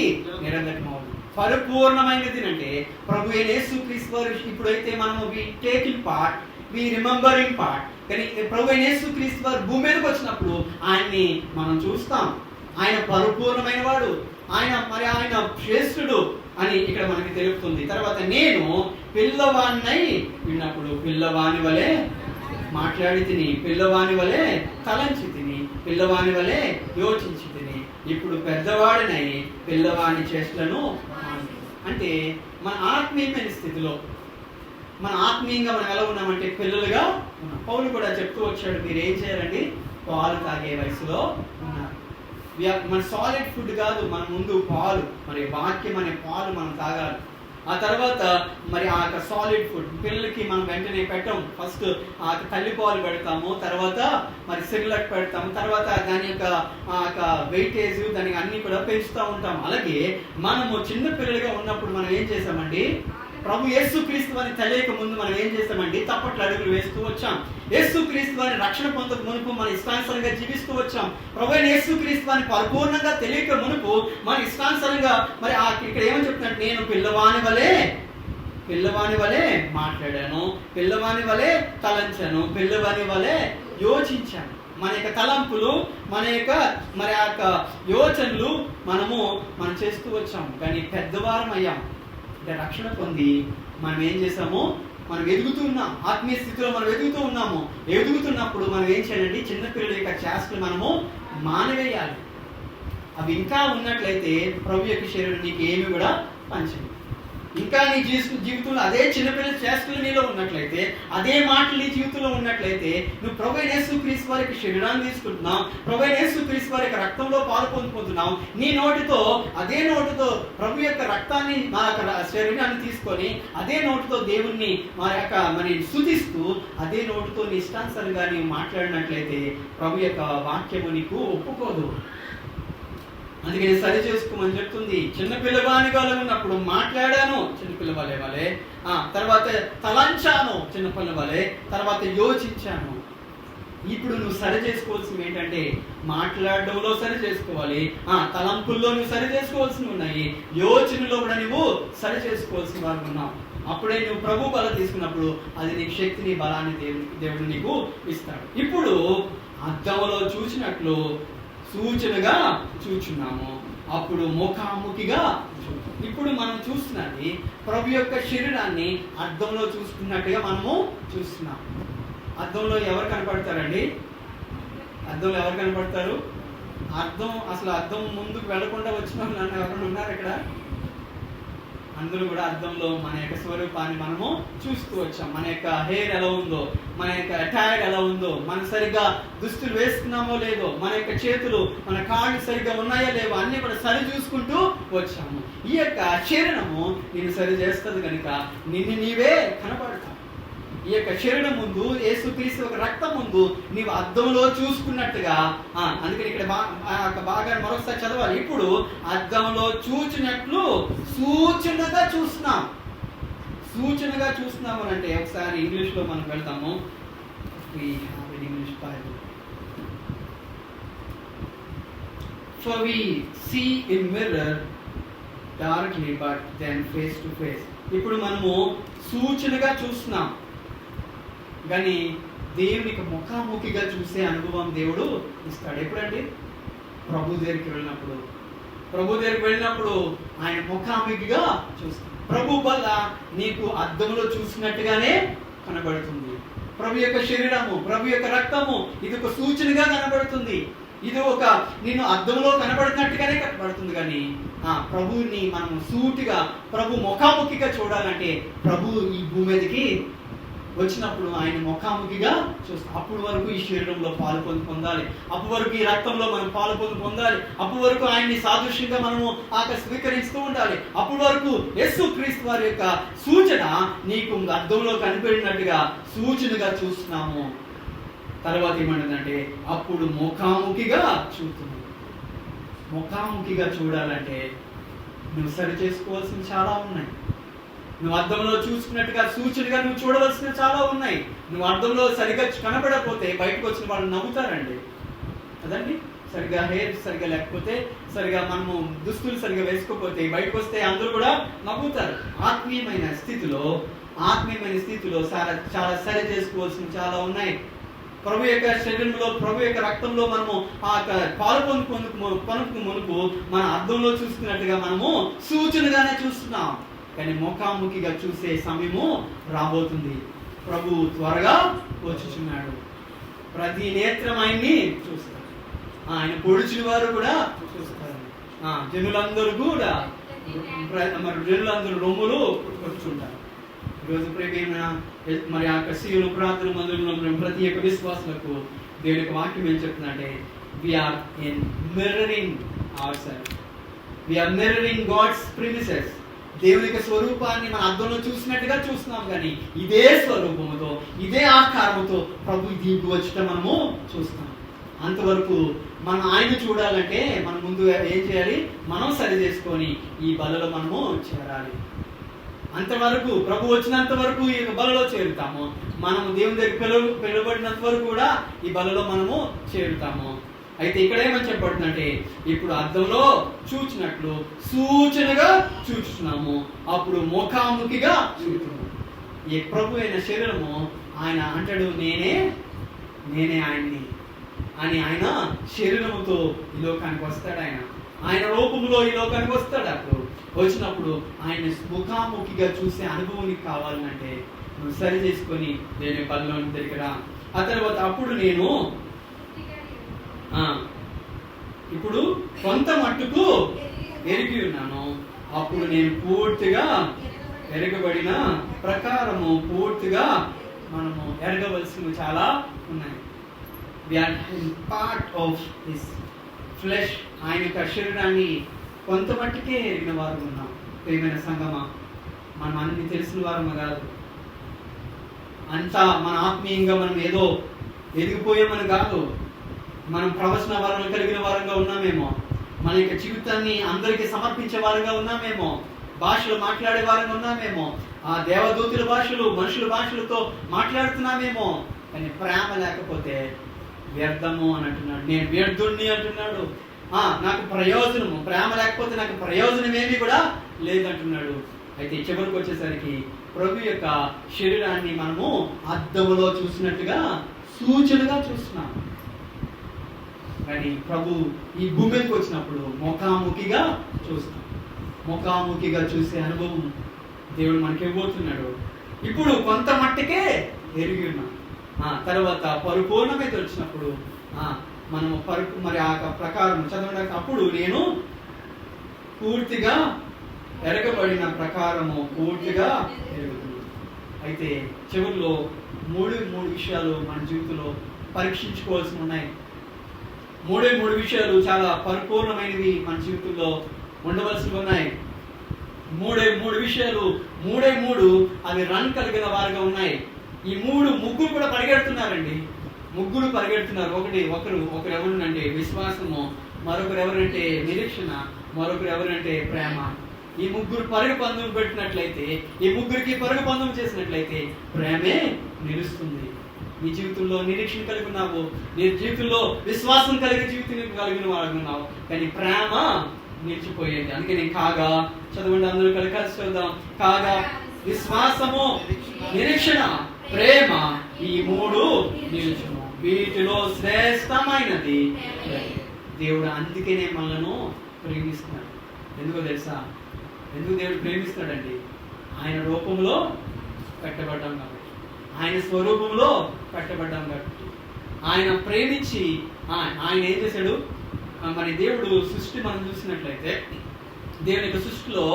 నిరంతరమవుతుంది. పరిపూర్ణమైనది అంటే ప్రభు యేసుక్రీస్తు వారు ఇప్పుడైతే మనము వి టేకింగ్ పార్ట్, వి రిమెంబరింగ్ పార్ట్. కానీ ప్రభు యేసుక్రీస్తు వారు భూమి మీదకి వచ్చినప్పుడు ఆయన్ని మనం చూస్తాం. ఆయన పరిపూర్ణమైన వాడు, ఆయన శ్రేష్ఠుడు అని ఇక్కడ మనకి తెలుపుతుంది. తర్వాత నేను పిల్లవాణ్ణై విన్నప్పుడు పిల్లవాని వలె మాట్లాడి తిని, పిల్లవాని వలె తలంచి తిని, పిల్లవాని వలె యోచించి తిని, ఇప్పుడు పెద్దవాడినై పిల్లవాని చేష్టలను. అంటే మన ఆత్మీయమైన స్థితిలో మన ఆత్మీయంగా మనం ఎలా ఉన్నామంటే పిల్లలుగా ఉన్నాం. పౌలు కూడా చెప్తూ వచ్చాడు, మీరు ఏం చేయాలండి? పాలు తాగే వయసులో ఉన్నారు. మన సాలిడ్ ఫుడ్ కాదు, మన ముందు పాలు, మరి వాక్యం అనే పాలు మనం తాగాలి. ఆ తర్వాత మరి ఆ సాలిడ్ ఫుడ్ పిల్లలకి మనం వెంటనే పెట్టాం. ఫస్ట్ ఆ తల్లి పాలు పెడతాము, తర్వాత మరి సిర్లక్ పెడతాము, తర్వాత దాని యొక్క వెయిటేజ్ దానికి అన్ని కూడా పెంచుతూ ఉంటాం. అలాగే మనము చిన్న పిల్లలుగా ఉన్నప్పుడు మనం ఏం చేసామండి? ప్రభు యేసుక్రీస్తు వారిని తెలియక ముందు మనం ఏం చేస్తామండి? తప్పట్లు అడుగులు వేస్తూ వచ్చాం. యేసుక్రీస్తు వారిని రక్షణ పొందక మునుపు మన ఇష్టానుసారంగా జీవిస్తూ వచ్చాం. ప్రభు యేసుక్రీస్తు వారిని పరిపూర్ణంగా తెలియక మునుపు మన ఇష్టానుసారంగా మరి ఇక్కడ ఏమని చెప్తున్నాడు? నేను పిల్లవాని వలె మాట్లాడాను, పిల్లవాని వలె తలంచాను, పిల్లవాని వలె యోచించాను. మన యొక్క తలంపులు, మన యొక్క యోచనలు మనం చేస్తూ వచ్చాం. కానీ పెద్దవారం అయ్యాం అంటే రక్షణ పొంది మనం ఏం చేసాము? మనం ఎదుగుతూ ఉన్నాం. ఆత్మీయ స్థితిలో మనం ఎదుగుతూ ఉన్నాము. ఎదుగుతున్నప్పుడు మనం ఏం చేయాలండి? చిన్నపిల్లల యొక్క చేష్టలు మనము మానివేయాలి. అవి ఇంకా ఉన్నట్లయితే ప్రభు యొక్క శరీరం నీకు ఏమి కూడా పంచదు. ఇంకా నీ జీవితంలో అదే చిన్నపిల్లల చేష్టలు నీలో ఉన్నట్లయితే, అదే మాటలు నీ జీవితంలో ఉన్నట్లయితే, నువ్వు ప్రభు యేసుక్రీస్తు వారి యొక్క శరీరాన్ని తీసుకుంటున్నావు, ప్రభు యేసుక్రీస్తు వారి యొక్క రక్తంలో పాలు పొందుతున్నావు. నీ అదే నోటితో ప్రభు యొక్క రక్తాన్ని, మా యొక్క శరీరాన్ని తీసుకొని అదే నోటితో దేవుణ్ణి మరి స్తుతిస్తూ అదే నోటితో నీ ఇష్టానుసారంగా నీవు మాట్లాడినట్లయితే ప్రభు యొక్క వాక్యము నీకు ఒప్పుకోదు. అందుకే నేను సరి చేసుకోమని చెప్తుంది. చిన్నపిల్లవానిగా ఉన్నప్పుడు మాట్లాడాను చిన్నపిల్ల వలె, తర్వాత తలంచాను చిన్నపిల్ల వలె, తర్వాత యోచించాను. ఇప్పుడు నువ్వు సరి చేసుకోవాల్సింది ఏంటంటే మాట్లాడడంలో సరి చేసుకోవాలి, తలంపుల్లో నువ్వు సరి చేసుకోవాల్సినవి ఉన్నాయి, యోచనలో కూడా నువ్వు సరి చేసుకోవాల్సిన వారు ఉన్నావు. అప్పుడే నువ్వు ప్రభు బలం తీసుకున్నప్పుడు అది నీకు శక్తిని, బలాన్ని దేవుడు నీకు ఇస్తాడు. ఇప్పుడు అద్దంలో చూసినట్లు సూచనగా చూచున్నాము, అప్పుడు ముఖాముఖిగా చూద్దాం. ఇప్పుడు మనం చూస్తున్నది ప్రభు యొక్క శరీరాన్ని అద్దంలో చూసుకున్నట్టుగా మనము చూస్తున్నాం. అద్దంలో ఎవరు కనపడతారండి? అద్దంలో ఎవరు కనపడతారు? అద్దం ముందుకు వెళ్లకుండా వచ్చిన వాళ్ళు ఎవరైనా ఉన్నారు ఇక్కడ? అందరూ కూడా అద్దంలో మన యొక్క స్వరూపాన్ని మనము చూస్తూ వచ్చాం. మన యొక్క హెయిర్ ఎలా ఉందో, మన యొక్క అటైర్ ఎలా ఉందో, మనం సరిగ్గా దుస్తులు వేసుకున్నామో లేదో, మన యొక్క చేతులు, మన కాళ్ళు సరిగ్గా ఉన్నాయో లేవో అన్ని కూడా సరి చూసుకుంటూ వచ్చాము. ఈ యొక్క శరీరము నిన్ను సరి చేస్తుంది కనుక నిన్ను నీవే కనపడతావు. ఈ యొక్క శరీరం ముందు, యేసుక్రీస్తు ఒక రక్తం ముందు నీవు అద్దంలో చూసుకున్నట్టుగా, అందుకని ఇక్కడ బాగా మరొకసారి చదవాలి. ఇప్పుడు అద్దంలో చూచినట్లు సూచనగా చూస్తున్నాం. సూచనగా చూస్తున్నాము అంటే ఒకసారి ఇంగ్లీష్లో మనం వెళ్తాము. English Bible. For we see in mirror darkly, but then face to face. ఇప్పుడు మనము సూచనగా చూస్తున్నాం, కానీ దేవునికి ముఖాముఖిగా చూసే అనుభవం దేవుడు ఇస్తాడు. ఎప్పుడండి? ప్రభు దగ్గరికి వెళ్ళినప్పుడు. ప్రభు దగ్గరికి వెళ్ళినప్పుడు ఆయన ముఖాముఖిగా చూస్తాం. ప్రభు వల్ల నీకు అద్దంలో చూసినట్టుగానే కనబడుతుంది. ప్రభు యొక్క శరీరము, ప్రభు యొక్క రక్తము ఇది ఒక సూచనగా కనబడుతుంది. ఇది ఒక నిన్ను అద్దంలో కనబడుతున్నట్టుగానే కనబడుతుంది. కానీ ప్రభువుని మనం సూటిగా, ప్రభు ముఖాముఖిగా చూడాలంటే ప్రభు ఈ భూమి మీదకి వచ్చినప్పుడు ఆయన ముఖాముఖిగా చూస్తాం. అప్పటి వరకు ఈ శరీరంలో పాలు పొందాలి, అప్పటి వరకు ఈ రక్తంలో మనం పాలు పొందాలి, అప్పటి వరకు ఆయన్ని సాదృశ్యంగా మనము స్వీకరిస్తూ ఉండాలి. అప్పటి వరకు యేసుక్రీస్తు వారి యొక్క సూచన నీకు అద్దంలో కనిపెట్టినట్టుగా సూచనగా చూస్తున్నాము. తర్వాత ఏమంటుందంటే అప్పుడు ముఖాముఖిగా చూస్తున్నాం. ముఖాముఖిగా చూడాలంటే నువ్వు సరి చేసుకోవాల్సినవి చాలా ఉన్నాయి. నువ్వు అద్దంలో చూసుకున్నట్టుగా సూచనగా నువ్వు చూడవలసినవి చాలా ఉన్నాయి. నువ్వు అద్దంలో సరిగ్గా కనపడకపోతే బయటకు వచ్చిన వాళ్ళు నవ్వుతారండి కదండి. సరిగ్గా హెయిర్ సరిగ్గా లేకపోతే, సరిగ్గా మనము దుస్తులు సరిగ్గా వేసుకోకపోతే బయటకు వస్తే అందరూ కూడా నవ్వుతారు. ఆత్మీయమైన స్థితిలో చాలా సరి చేసుకోవాల్సినవి చాలా ఉన్నాయి. ప్రభు యొక్క శరీరంలో, ప్రభు యొక్క రక్తంలో మనము పాలు పొందుకు మునుపు మన అద్దంలో చూసుకున్నట్టుగా మనము సూచనగానే చూస్తున్నాం. కానీ ముఖాముఖిగా చూసే సమయము రాబోతుంది. ప్రభు త్వరగా వచ్చుచున్నాడు. ప్రతి నేత్రం ఆయన్ని చూస్తారు. ఆయన పొడిచిన వారు కూడా చూస్తారు. జనులందరూ కూడా జనులందరూ రొమ్ములు కూర్చుంటారు. ఈరోజు ప్రేమైన మరి ఆ సీయులు ప్రార్థన మందిరంలో ప్రతి ఒక్క విశ్వాసులకు దేవుని యొక్క వాక్యం ఏం చెప్తుందంటే we are in mirroring our self, we are mirroring God's premises. దేవుని యొక్క స్వరూపాన్ని మన అద్దంలో చూసినట్టుగా చూస్తున్నాం, కానీ ఇదే స్వరూపముతో, ఇదే ఆకారముతో ప్రభు దిగు వచ్చటం మనము చూస్తాం. అంతవరకు మనం ఆయన చూడాలంటే మన ముందు ఏం చేయాలి? మనం సరి చేసుకొని ఈ బలలో మనము చేరాలి. అంతవరకు ప్రభు వచ్చినంత వరకు ఈ బలలో చేరుతాము. మనము దేవుని దగ్గర పిలువబడినంత వరకు కూడా ఈ బలలో మనము చేరుతాము. అయితే ఇక్కడ ఏమని చెప్పబడుతుందంటే ఇప్పుడు అద్దంలో చూచినట్లు సూచనగా చూస్తున్నాము, అప్పుడు ముఖాముఖిగా చూస్తున్నాము. ఈ ప్రభు అయిన శరీరము ఆయన అంటాడు నేనే ఆయన్ని అని. ఆయన శరీరముతో ఈ లోకానికి వస్తాడు. ఆయన రూపంలో ఈ లోకానికి వస్తాడు. అప్పుడు వచ్చినప్పుడు ఆయన ముఖాముఖిగా చూసే అనుభవం నీకు కావాలంటే నువ్వు సరి చేసుకొని నేను పనిలో దగ్గర. ఆ తర్వాత అప్పుడు నేను ఇప్పుడు కొంత మట్టుకు ఎరిగి ఉన్నాను, అప్పుడు నేను పూర్తిగా ఎరగబడిన ప్రకారము పూర్తిగా మనము ఎరగవలసినవి చాలా ఉన్నాయి. We are part of his flesh. ఆయన యొక్క శరీరాన్ని కొంత మట్టుకే ఎరిగిన వారు ఉన్నాం. ప్రియమైన సంగమా, మనం అన్ని తెలిసిన వారము కాదు. అంతా మన ఆత్మీయంగా మనం ఏదో ఎదిగిపోయామని కాదు. మనం ప్రవచన వరం కలిగిన వారంగా ఉన్నామేమో, మన యొక్క జీవితాన్ని అందరికీ సమర్పించే వారంగా ఉన్నామేమో, భాషలు మాట్లాడే వారంగా ఉన్నామేమో, ఆ దేవదూతుల భాషలు మనుషుల భాషలతో మాట్లాడుతున్నామేమో, కానీ ప్రేమ లేకపోతే వ్యర్థము అని అంటున్నాడు. నేను వ్యర్థుణ్ణి అంటున్నాడు. నాకు ప్రయోజనము, ప్రేమ లేకపోతే నాకు ప్రయోజనం ఏమీ కూడా లేదంటున్నాడు. అయితే చివరికి వచ్చేసరికి ప్రభు యొక్క శరీరాన్ని మనము అద్దములో చూసినట్టుగా సూచనగా చూస్తున్నాం. కానీ ప్రభు ఈ భూమికి వచ్చినప్పుడు ముఖాముఖిగా చూస్తాం. ముఖాముఖిగా చూసే అనుభవం దేవుడు మనకి ఇవ్వబోతున్నాడు. ఇప్పుడు కొంత మట్టుకే ఎరిగి ఉన్నాం. తర్వాత పరిపూర్ణమైతే వచ్చినప్పుడు మనము మరి ఆ ప్రకారం చదవడానికి అప్పుడు నేను పూర్తిగా ఎరగబడిన ప్రకారము పూర్తిగా ఎరుగుతున్నాను. అయితే చివరిలో మూడు విషయాలు మన జీవితంలో పరీక్షించుకోవాల్సి ఉన్నాయి. మూడు విషయాలు చాలా పరిపూర్ణమైనవి మన జీవితంలో ఉండవలసి ఉన్నాయి. మూడు విషయాలు మూడు అవి రన్ కలిగిన వారుగా ఉన్నాయి. ఈ ముగ్గురు కూడా పరిగెడుతున్నారండి. ముగ్గురు పరిగెడుతున్నారు. ఒకరు ఎవరంటే విశ్వాసము, మరొకరు ఎవరంటే నిరీక్షణ, మరొకరు ఎవరంటే ప్రేమ. ఈ ముగ్గురు పరుగు పందెం పెట్టినట్లయితే, ఈ ముగ్గురికి పరుగు పందెం చేసినట్లయితే ప్రేమే నిలుస్తుంది. నీ జీవితంలో నిరీక్షణ కలిగి ఉన్నావు, నీ జీవితంలో విశ్వాసం జీవితం కలిగిన వాడు ఉన్నావు, కానీ ప్రేమ నిలిచిపోయేది. అందుకే నేను కాగా చదవండి, అందరూ కలిసి చదువుదాం. కాగా విశ్వాసము, నిరీక్షణ, ప్రేమ, ఈ మూడు నిలుచును, వీటిలో శ్రేష్టమైనది దేవుడు. అందుకనే మనలను ప్రేమిస్తున్నాడు. ఎందుకో తెలుసా? ఎందుకు దేవుడు ప్రేమిస్తాడండి? ఆయన రూపంలో కట్టబడ్డాం కాబట్టి, ఆయన స్వరూపంలో కట్టబడ్డాం కాబట్టి. ఆయన ప్రేమించి ఆయన ఏం చేశాడు? మరి దేవుడు సృష్టి మనం చూసినట్లయితే, దేవుని యొక్క సృష్టిలో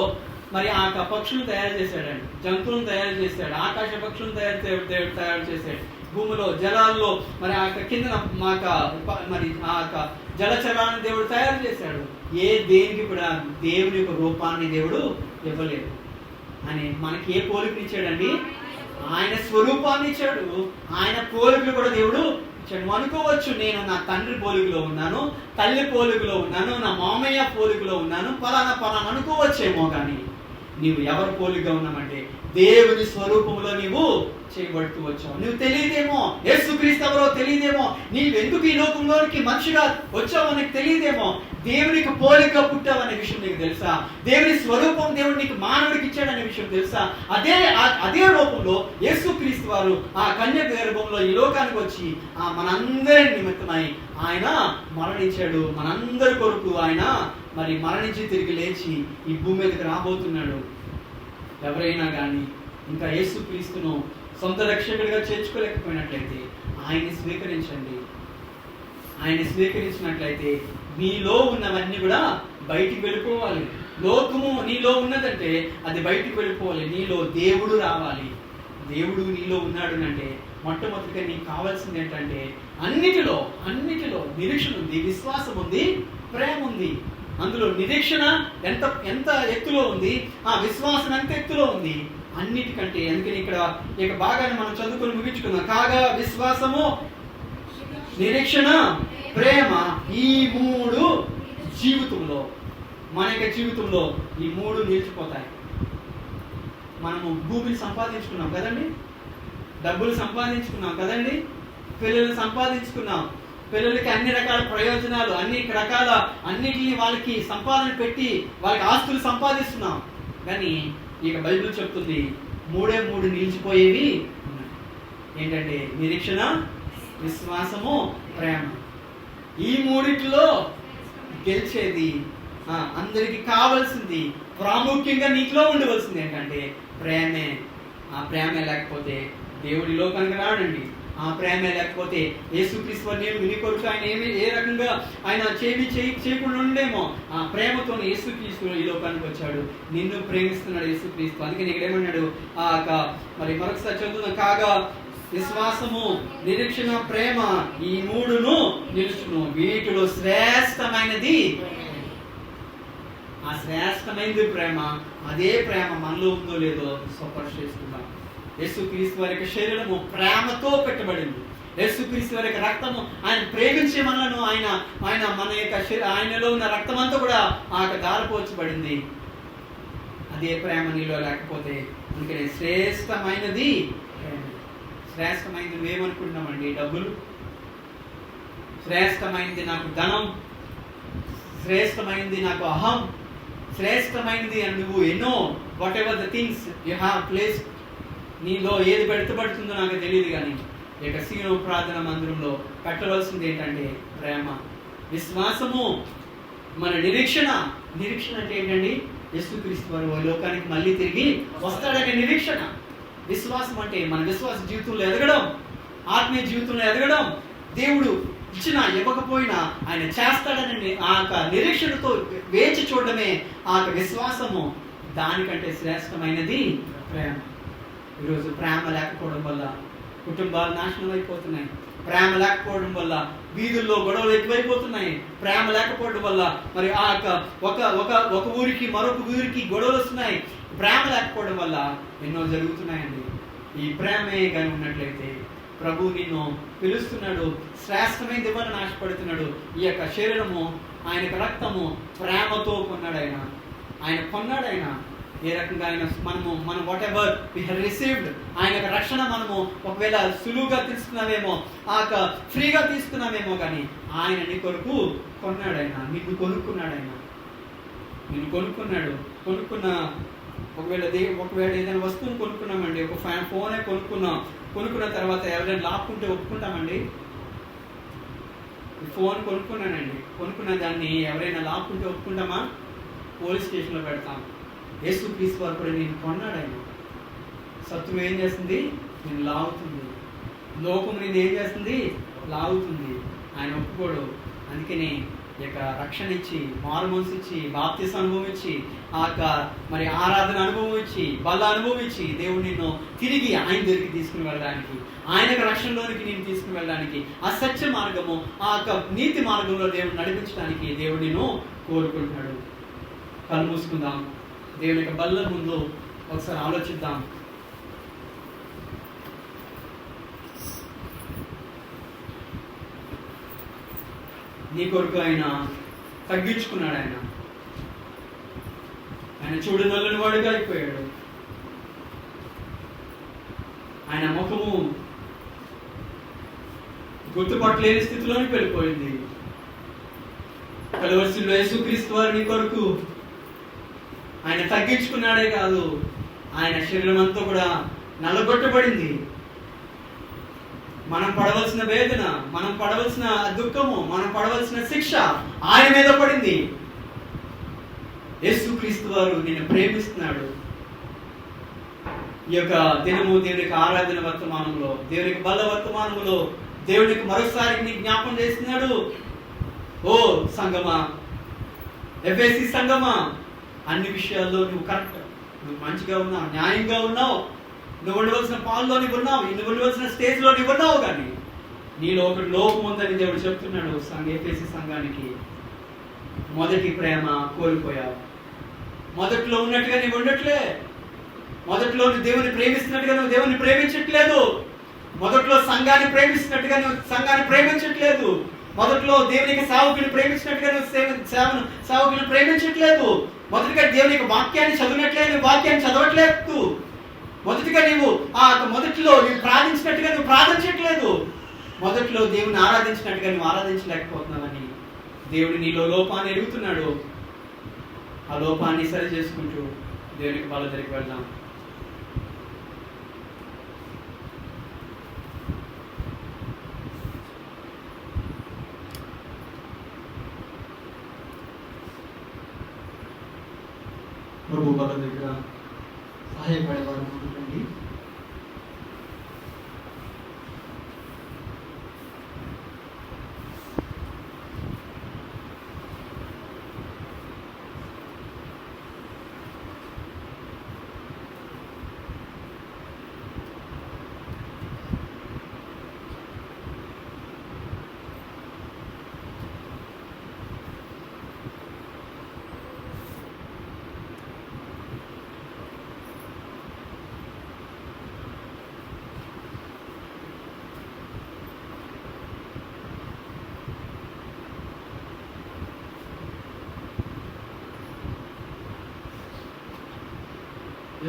మరి ఆ పక్షులను తయారు చేశాడండి, జంతువులను తయారు చేశాడు, ఆకాశ పక్షులను దేవుడు తయారు చేశాడు, భూమిలో జలాల్లో మరి ఆ కింద మరి ఆ జలచరాలను దేవుడు తయారు చేశాడు. దేనికి కూడా దేవుని యొక్క రూపాన్ని దేవుడు ఇవ్వలేదు. అని మనకి ఏ పోలికని ఇచ్చాడండి? ఆయన స్వరూపాన్ని ఇచ్చాడు. ఆయన పోలికలు కూడా దేవుడు ఇచ్చాడు. అనుకోవచ్చు, నేను నా తండ్రి పోలికలో ఉన్నాను, తల్లి పోలికలో ఉన్నాను, నా మామయ్య పోలికలో ఉన్నాను, పలానా అనుకోవచ్చేమో. కానీ నీవు ఎవరు పోలికగా ఉన్నామంటే దేవుని స్వరూపంలో నీవు చేయబడుతూ వచ్చావు. నువ్వు తెలియదేమో, యేసుక్రీస్తు ఎవరో తెలియదేమో, నీవెందుకు ఈ లోకంలోనికి మనిషిగా వచ్చావో నీకు తెలియదేమో, దేవునికి పోలిక పుట్టావనే విషయం నీకు తెలుసా? దేవుని స్వరూపం దేవుడు నీకు మానవుడికి ఇచ్చాడనే విషయం తెలుసా? అదే రూపంలో యేసుక్రీస్తు వారు ఆ కన్య గర్భంలో ఈ లోకానికి వచ్చి మనందరి నిమిత్తమై ఆయన మరణించాడు. మనందరి కొరకు ఆయన మరి మరణించి తిరిగి లేచి ఈ భూమి మీదకి రాబోతున్నాడు. ఎవరైనా కానీ ఇంకా యేసుక్రీస్తును సొంత రక్షకుడిగా చేర్చుకోలేకపోయినట్లయితే ఆయన్ని స్వీకరించండి. ఆయన స్వీకరించినట్లయితే మీలో ఉన్నవన్నీ కూడా బయటికి వెళ్ళిపోవాలి. లోకము నీలో ఉన్నదంటే అది బయటికి వెళ్ళిపోవాలి. నీలో దేవుడు రావాలి. దేవుడు నీలో ఉన్నాడు అంటే మొట్టమొదటిగా నీకు కావాల్సింది ఏంటంటే అన్నిటిలో నిరీక్షణ ఉంది, విశ్వాసం ఉంది, ప్రేమ ఉంది. అందులో నిరీక్షణ ఎంత ఎత్తులో ఉంది, ఆ విశ్వాసం ఎంత ఎత్తులో ఉంది. అన్నిటికంటే అందుకని ఇక భాగాన్ని మనం చదువుకొని ముగించుకుందాం. కాగా విశ్వాసము, నిరీక్షణ, ప్రేమ, ఈ మూడు జీవితంలో, మన యొక్క జీవితంలో ఈ మూడు నిలిచిపోతాయి. మనము భూమిని సంపాదించుకున్నాం కదండి, డబ్బులు సంపాదించుకున్నాం కదండి, పిల్లలు సంపాదించుకున్నాం, పిల్లలకి అన్ని రకాల ప్రయోజనాలు, అన్నిటిని వాళ్ళకి సంపాదన పెట్టి వాళ్ళకి ఆస్తులు సంపాదిస్తున్నాం. కానీ ఇక బైబిల్ చెప్తుంది మూడు నిలిచిపోయేవి ఉన్నాయి. ఏంటంటే నిరీక్షణ, విశ్వాసము, ప్రేమ. ఈ మూడిట్లో గెలిచేది, అందరికి కావాల్సింది, ప్రాముఖ్యంగా నీటిలో ఉండవలసింది ఏంటంటే ప్రేమే. ఆ ప్రేమే లేకపోతే దేవుడి లోకానికి రాడండి. ఆ ప్రేమే లేకపోతే యేసుక్రీస్తు నేను నీ కొరకు ఆయన ఏ రకంగా ఆయన చేయకుండా ఉండేమో. ఆ ప్రేమతో యేసుక్రీస్తు ఈ లోకానికి వచ్చాడు. నిన్ను ప్రేమిస్తున్నాడు యేసుక్రీస్తు. అందుకే ఇక్కడ ఏమన్నాడు? మరి మరొకసారి చదువుతున్నాం. కాగా విశ్వాసము, నిరీక్షణ, ప్రేమ, ఈ మూడును నిలుచును, వీటిలో శ్రేష్టమైనది. ఆ శ్రేష్టమైనది ప్రేమ. అదే ప్రేమ మనలో ఉందో లేదో స్వపరిశీలిస్తున్నాం. యేసుక్రీస్తు వారి యొక్క శరీరము ప్రేమతో పెట్టబడింది. యేసుక్రీస్తు వారి యొక్క రక్తము, ఆయన ప్రేమించే మనలను ఆయన మన యొక్క ఆయనలో ఉన్న రక్తం అంతా కూడా ఆ దారపోర్చబడింది. అదే ప్రేమ నీలో లేకపోతే, అందుకనే శ్రేష్టమైనది ప్రేమ. శ్రేష్టమైనది నువ్వేమనుకుంటున్నామండి? డబ్బులు, శ్రేష్టమైనది నాకు ధనం, శ్రేష్టమైనది నాకు అహం, శ్రేష్టమైనది అని నువ్వు ఎన్నో what ever the things you have place. నీలో ఏది పెడుతుందో నాకు తెలియదు. కానీ ఇక సీనో ప్రార్థన మందిరంలో కట్టవలసింది ఏంటంటే ప్రేమ, విశ్వాసము, మన నిరీక్షణ. నిరీక్షణ అంటే ఏంటండి? యేసుక్రీస్తు వారు లోకానికి మళ్ళీ తిరిగి వస్తాడనే నిరీక్షణ. విశ్వాసం అంటే మన విశ్వాస జీవితంలో ఎదగడం, ఆత్మీయ జీవితంలో ఎదగడం, దేవుడు ఇచ్చినా ఇవ్వకపోయినా ఆయన చేస్తాడని ఆ నిరీక్షణతో వేచి చూడడమే ఆ విశ్వాసము. దానికంటే శ్రేష్టమైనది ప్రేమ. ఈరోజు ప్రేమ లేకపోవడం వల్ల కుటుంబాలు నాశనం అయిపోతున్నాయి. ప్రేమ లేకపోవడం వల్ల వీధుల్లో గొడవలు ఎక్కువైపోతున్నాయి. ప్రేమ లేకపోవడం వల్ల మరి ఒక ఊరికి మరొక ఊరికి గొడవలు వస్తున్నాయి. ప్రేమ లేకపోవడం వల్ల ఎన్నో జరుగుతున్నాయండి. ఈ ప్రేమే కానీ ఉన్నట్లయితే ప్రభు నిన్ను పిలుస్తున్నాడు, శ్రేష్టమైనది ఇవ్వాలని ఆశపడుతున్నాడు. ఈ యొక్క శరీరము, ఆయన రక్తము ప్రేమతో కొన్నాడు ఆయన కొన్నాడు. ఏ రకంగా మనం whatever we have received, ఆయన యొక్క రక్షణ మనము ఒకవేళ సులువుగా తీసుకున్నామేమో, ఫ్రీగా తీసుకున్నామేమో, కానీ ఆయన నీ కొరకు కొన్నాడు. నిన్ను కొనుక్కున్నాడు. ఒకవేళ ఏదైనా వస్తువుని కొనుక్కున్నామండి, ఒక ఫోనే కొనుక్కున్న తర్వాత ఎవరైనా లాక్కుంటే ఒప్పుకుంటామండి? ఫోన్ కొనుక్కున్న దాన్ని ఎవరైనా లాక్కుంటే ఒప్పుకుంటామా? పోలీస్ స్టేషన్లో పెడతాం. యేసుక్రీస్తు వారు కూడా నేను కొన్నాడు. శత్రువు ఏం చేస్తుంది? నేను లాగుతుంది. లోకం నేను ఏం చేస్తుంది? లాగుతుంది. ఆయన ఒప్పుకోడు. అందుకని ఈ యొక్క రక్షణ ఇచ్చి, మారు మనసు ఇచ్చి, బాప్తిస అనుభవం ఇచ్చి, మరి ఆరాధన అనుభవం ఇచ్చి, బల అనుభవం ఇచ్చి, దేవుడు నిన్ను తిరిగి ఆయన దగ్గరికి తీసుకుని వెళ్ళడానికి, ఆయన రక్షణలోనికి నేను తీసుకుని వెళ్ళడానికి, ఆ సత్య మార్గము, ఆ నీతి మార్గంలో దేవుడు నడిపించడానికి దేవుడు నిన్ను కోరుకుంటున్నాడు. కళ్ళు మూసుకుందాం. దేవుని యొక్క బల్ల ముందు ఒకసారి ఆలోచిద్దాం. నీ కొరకు ఆయన తగ్గించుకున్నాడు. ఆయన చూడు నల్లని వాడుగా అయిపోయాడు. ఆయన ముఖము గుర్తుపట్టలేని స్థితిలోకి వెళ్ళిపోయింది. కలువరిలో యేసుక్రీస్తు వారు నీ కొరకు ఆయన తగ్గించుకున్నాడే కాదు, ఆయన శరీరం అంతా కూడా నల్లగొట్టబడింది. మనం పడవలసిన వేదన, మనం పడవలసిన దుఃఖము, మనం పడవలసిన శిక్ష ఆయన మీద పడింది. యేసుక్రీస్తు వారు నిన్ను ప్రేమిస్తున్నాడు. ఈ యొక్క దినము దేవునికి ఆరాధన వర్తమానంలో, దేవునికి బల వర్తమానంలో దేవునికి మరోసారి నీ జ్ఞాపం చేస్తున్నాడు. ఓ సంగమా, ఎఫెసీ సంగమా, అన్ని విషయాల్లో నువ్వు కరెక్ట్, నువ్వు మంచిగా ఉన్నావు, న్యాయంగా ఉన్నావు, నువ్వు ఉండవలసిన పాల్లో నువ్వు ఉన్నావు, నువ్వు ఉండవలసిన స్టేజ్లో నువ్వు ఉన్నావు. కానీ నీలో ఒక లోపం ఉందని దేవుడు చెప్తున్నాడు. ఎఫెసీ సంఘానికి మొదటి ప్రేమ కోల్పోయావు. మొదట్లో ఉన్నట్టుగా నువ్వు ఉండట్లే. మొదట్లో నువ్వు దేవుని ప్రేమిస్తున్నట్టుగా నువ్వు దేవుని ప్రేమించట్లేదు. మొదట్లో సంఘాన్ని ప్రేమిస్తున్నట్టుగా నువ్వు సంఘాన్ని ప్రేమించట్లేదు. మొదట్లో దేవునికి సేవకుని ప్రేమించినట్టుగా నువ్వు సేవకుని ప్రేమించట్లేదు. మొదటిగా దేవునికి వాక్యాన్ని చదివినట్లేదు, వాక్యాన్ని చదవట్లేదు. మొదటిగా మొదట్లో నువ్వు ప్రార్థించినట్టుగా నువ్వు ప్రార్థించట్లేదు. మొదట్లో దేవుని ఆరాధించినట్టుగా నువ్వు ఆరాధించలేకపోతున్నావని దేవుడు నీలో లోపాన్ని ఎరుగుతున్నాడు. ఆ లోపాన్ని సరి చేసుకుంటూ దేవునికి బల దగ్గరికి వెళ్దాం. ప్రభు బల దగ్గర సహాయపడేవారు ఉండండి.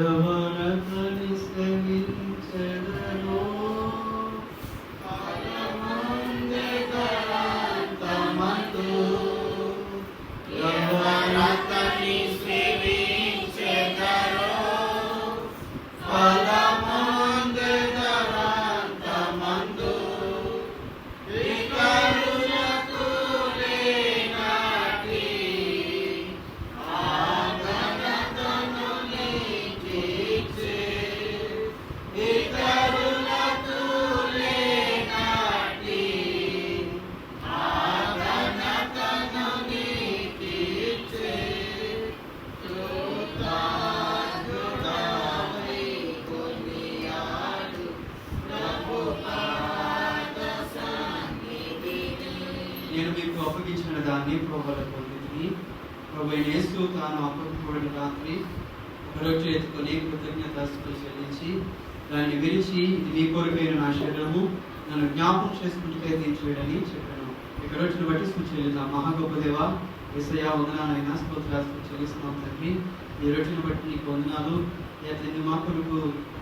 ఎవరతని సేవించెదరో ఫలమందెదరంతమందు, ఎవరతని సేవించెదరో ఫలమందెదరంతమందు, ఇతరులకు లేనట్టి నేను మీకు అప్పగించిన దాన్ని ప్రభువుల పొందితిని. ప్రభువైన యేసు తాను అప్పగింపబడిన రాత్రి ఒక రొట్టె ఎత్తుకొని కృతజ్ఞతాస్తుతులు చెల్లించి దాన్ని విరిచి ఇది నీ కొరకైన నా శరీరము, నన్ను జ్ఞాపకం చేసుకుంటూ చేయడని చెప్పాను. ఇక రోజును బట్టి సూచించాం. మహా గొప్ప దేవా, యేసయ్యా వందనాలైనా స్తోత్రాలు చెల్లిస్తున్నాం తండ్రి. ఈ రోజును బట్టి నీకు వందనాలు. తండ్రి మా కొరకు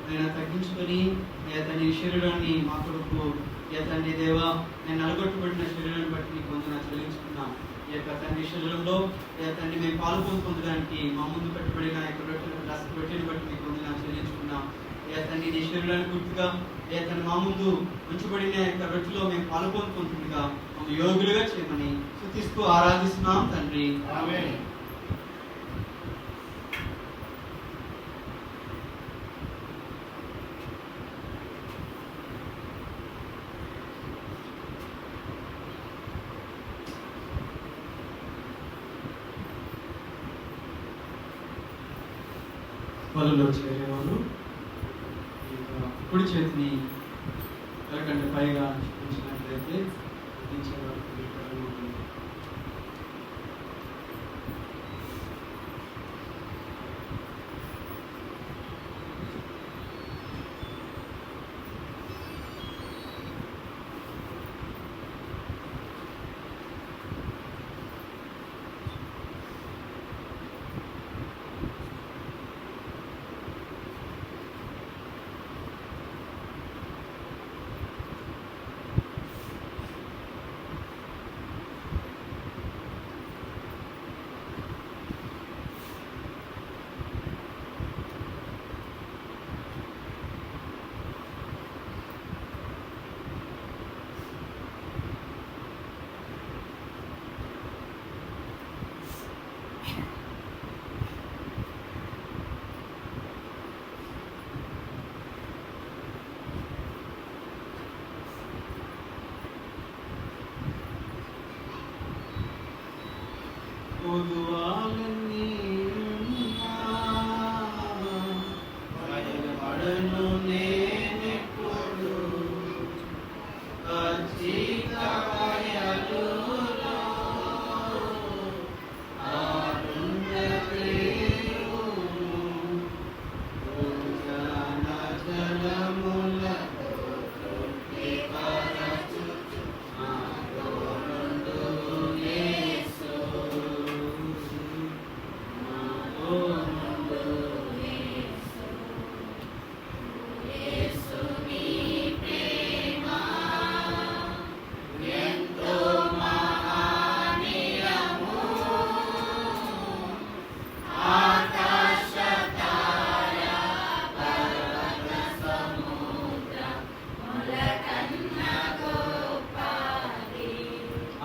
నేను తగ్గించుకొని తండ్రి శరీరాన్ని మా కొరకు తండ్రి దేవా నేను నలగొట్టబడిన శరీరాన్ని బట్టి నీకు వందనాలు చెల్లించుకున్నాం. ఈ యొక్క తండ్రి శరీరంలో తండ్రి మేము పాలు పొందడానికి మా ముందు కట్టబడిన యొక్క రొట్టెని బట్టి మీకు వందనాలు చెల్లించుకున్నాం. తండ్రి నీ శరీరాన్ని గుర్తుగా తండ్రి మా ముందు ఉంచబడిన యొక్క రొట్టెలో మేము పాలు పొందుతుండగా మమ్మల్ని యోగులుగా చేయమని స్తుతిస్తూ ఆరాధిస్తున్నాం తండ్రి. ఆమేన్. పనుల్లో చేరేవారు కుడి చేతిని ఎరకంటే పైగా చూపించినట్లయితే దించేవారు.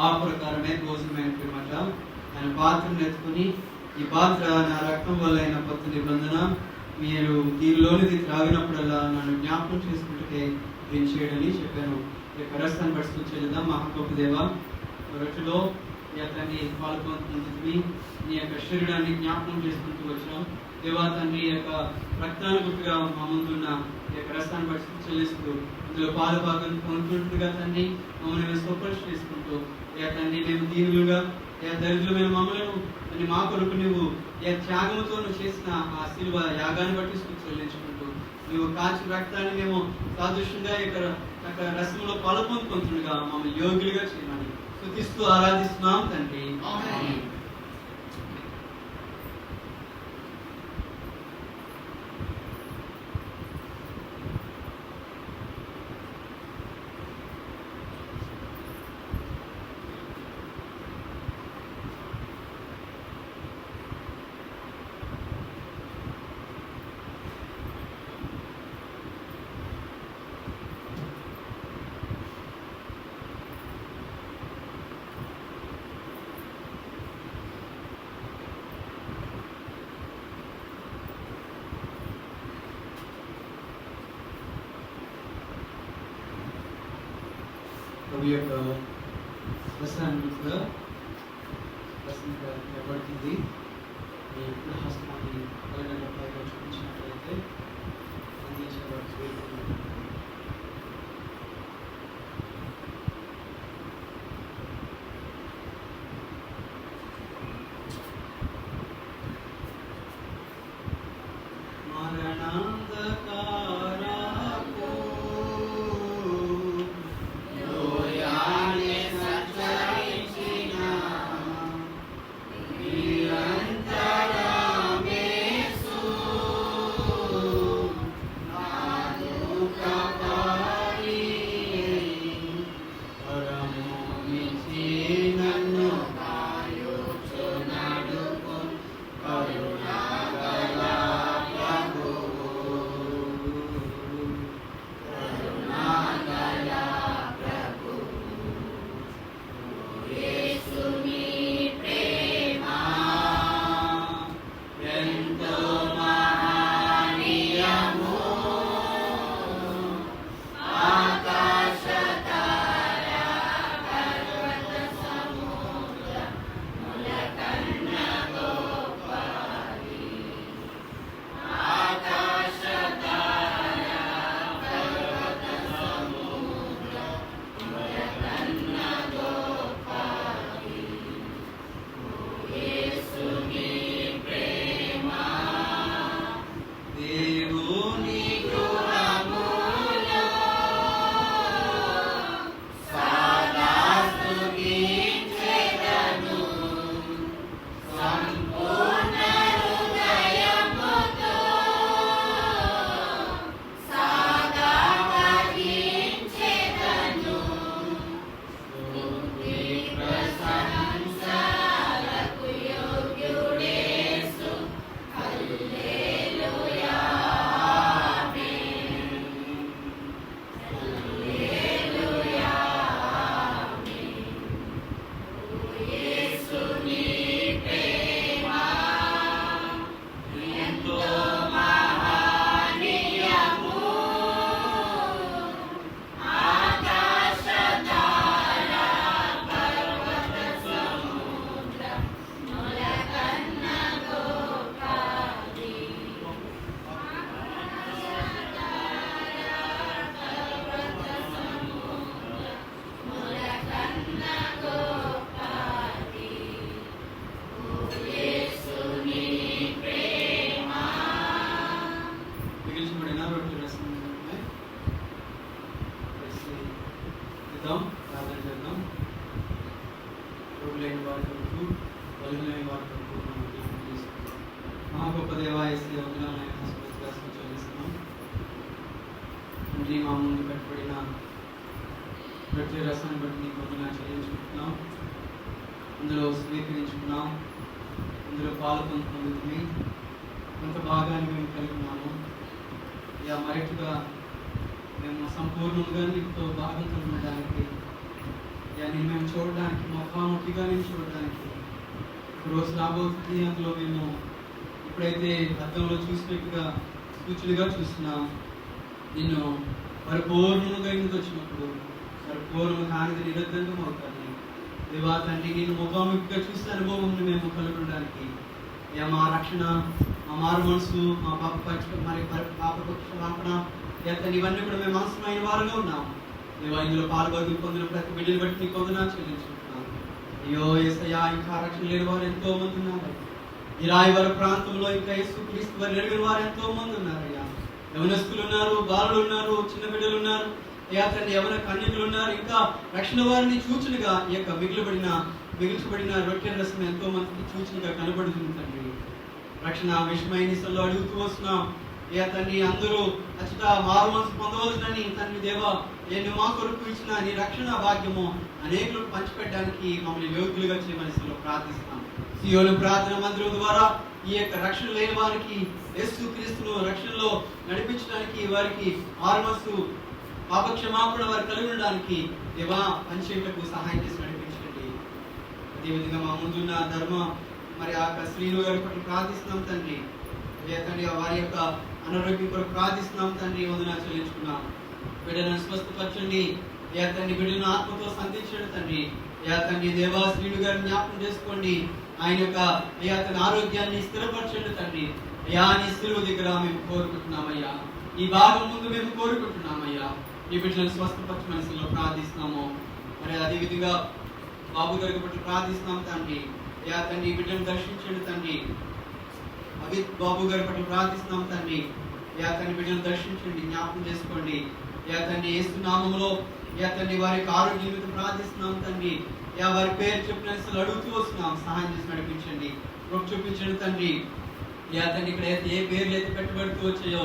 ఆ ప్రకారమే భోజనమైన పిమ్మట ఆయన పాత్రను ఎత్తుకుని, ఈ పాత్ర నా రక్తం వల్ల అయిన కొత్త నిబంధన, మీరు దీనిలోనిది త్రాగినప్పుడల్లా నన్ను జ్ఞాపకం చేసుకుంటే దీన్ని చేయడని చెప్పాను. ఈ కరస్థాన్ని పడుతూ చేద్దాం. మహాగొప్ప దేవ, రొట్టెలో తండ్రి పాల్గొంటుంది నీ యొక్క శరీరాన్ని జ్ఞాపకం చేసుకుంటూ వచ్చాం. దేవా తండ్రి యొక్క రక్తాన్ని గుర్తుగా మా ముందున్న ఈ యొక్క రసాన్ని పడుతూ చెల్లిస్తూ ఇందులో పాలు భాగం పొందుతుండగా తండ్రి మమ్మల్ని మేము స్వపరిశ చేసుకుంటూ తండ్రి మేము దీనులుగా దరిద్రమైన మమ్మలను అని మా కొరకు నువ్వు త్యాగంతో నువ్వు చేసిన ఆ శిలువ యాగాన్ని బట్టి చెల్లించుకుంటూ నువ్వు కాచి రక్తాన్ని మేము సాదృశ్యంగా ఇక్కడ రసంలో పాలు పొందుతుండగా మమ్మల్ని యోగులుగా చేయమని స్తుతిస్తూ ఆరాధిస్తున్నాం తండ్రి. ఆమేన్. ప్రభు యొక్క వస్త్రాన్ని కూడా ఏర్పడుతుంది. ఈ హస్తాన్ని పైగా చూపించినట్లయితే అందించబడుతుంది. మరణాంధకారా లేని వారి కొరకు, బలహీనమైన వారి కొరకు మనం జ్ఞాపకం చేసుకుంటాం. మా గొప్ప దేవా యేసయ్య వందనాలైన స్తోత్రాలు చెల్లిస్తున్నాం తండ్రి. మా ముందు కట్టబడిన ప్రతి రసాన్ని బట్టి నీకు వందనాలు చెల్లించుకుంటున్నాం. అందులో స్వీకరించుకున్నాం, అందులో పాలు పొందుతుంది. కొంత భాగాన్ని మేము కలిగి ఉన్నాము. ఇక మరటిగా మేము సంపూర్ణంగా నీతో భాగం కలిగి ఉండడానికి, నేను మేము చూడడానికి, ముఖాముఖిగా నేను చూడడానికి రోజు రాబోతుంది. అందులో మేము ఎప్పుడైతే అర్థంలో చూసినట్టుగా సూచనగా చూస్తున్నాం, నిన్ను పరిపూర్ణంగా ఎందుకు వచ్చినప్పుడు పరిపూర్ణ కానిది నిరర్ధంగం అవుతాను. దేవా తండ్రి, నేను ముఖాముఖిగా చూసిన అనుభవం మేము కలిగి ఉండడానికి, మా రక్షణ, మా మారు మనసు, మా పాపక్షమాపణ ఇవన్నీ కూడా మేము అవసరమైన వారుగా ఉన్నాం. దేవా ఇందులో పాల్గొని పొందిన ప్రతి బిడ్డలు బట్టి నీకు వందనాలు చెల్లించుకుంటున్నాను. అయ్యో యేసయ్యా, ఇంకా రక్షణ లేని వారు ఎంతో మంది ఉన్నారు. ఈ రాయవరం ప్రాంతంలో ఇంకా యేసుక్రీస్తు వారు ఎరుగని వారు ఎంతో మంది ఉన్నారయ్యా. యవనస్తులు ఉన్నారు, బాలులు ఉన్నారు, చిన్న బిడ్డలు ఉన్నారు, అయ్యా తండ్రి యవన కన్యకులు ఉన్నారు. ఇంకా రక్షణ వారిని సూచనగా ఈ యొక్క మిగిల్చబడిన రొట్టెల రసం ఎంతో మందికి సూచనగా కనబడుతుంది తండ్రి. రక్షణ విషయమైన అడుగుతూ వస్తున్నాం. అయ్యా తండ్రి, అందరూ అచ్చట మారు మనసు పొందవలసినని తండ్రి దేవా, నేను మా కొరకు ఇచ్చిన నీ రక్షణ భాగ్యము అనేకులకు పంచిపెట్టడానికి మమ్మల్ని యోగ్యులుగా చేయమని ప్రార్థిస్తాం. సియోను ప్రార్థన మందిరం ద్వారా ఈ యొక్క రక్షణ లేని వారికి యేసుక్రీస్తును రక్షణలో నడిపించడానికి, వారికి మారు మనసు పాపక్షమాపణ వారు కలిగి ఉండడానికి దేవా పంచేటకు సహాయం చేసి నడిపించండి. అదేవిధంగా మా ముందున్న ధర్మ మరి ఆ యొక్క శ్రీను గారి పట్ల ప్రార్థిస్తున్నాం తండ్రి. తండ్రి వారి యొక్క అనారోగ్యం కొరకు ప్రార్థిస్తున్నాం తండ్రి. వందనాలు చెల్లించుకున్నాం. బిడ్డలను స్వస్థపరచండి. తండ్రి బిడ్డలను ఆత్మతో సంధించండి తండ్రి. తండ్రి దేవా శ్రీను గారిని జ్ఞాపకం చేసుకోండి. ఆయన యొక్క తన ఆరోగ్యాన్ని స్థిరపరచండి తండ్రి. నీ శిలువ దగ్గర మేము కోరుకుంటున్నామయ్యా. ఈ భాగం ముందు మేము కోరుకుంటున్నామయ్యా. ఈ బిడ్డలను స్వస్థపరచ మనసులో ప్రార్థిస్తున్నాము. మరి అదేవిధంగా బాబు గారి పట్ల ప్రార్థిస్తున్నాం తండ్రి. తండ్రి ఈ బిడ్డను దర్శించండి తండ్రి. అవిత్ బాబు గారి పట్ల ప్రార్థిస్తున్నాం తండ్రి. తండ్రి బిడ్డను దర్శించండి, జ్ఞాపకం చేసుకోండి. తండ్రి యేసు నామములో తండ్రి వారి యొక్క ఆరోగ్యం మీద ప్రార్థిస్తున్నాం తండ్రి. వారి పేరు చెప్పిన అడుగుతూ వస్తున్నాం, సహాయం చేసి నడిపించండి, చూపించండి తండ్రి. తండ్రి ఇక్కడ ఏ పేర్లు అయితే పెట్టబడుతూ వచ్చాయో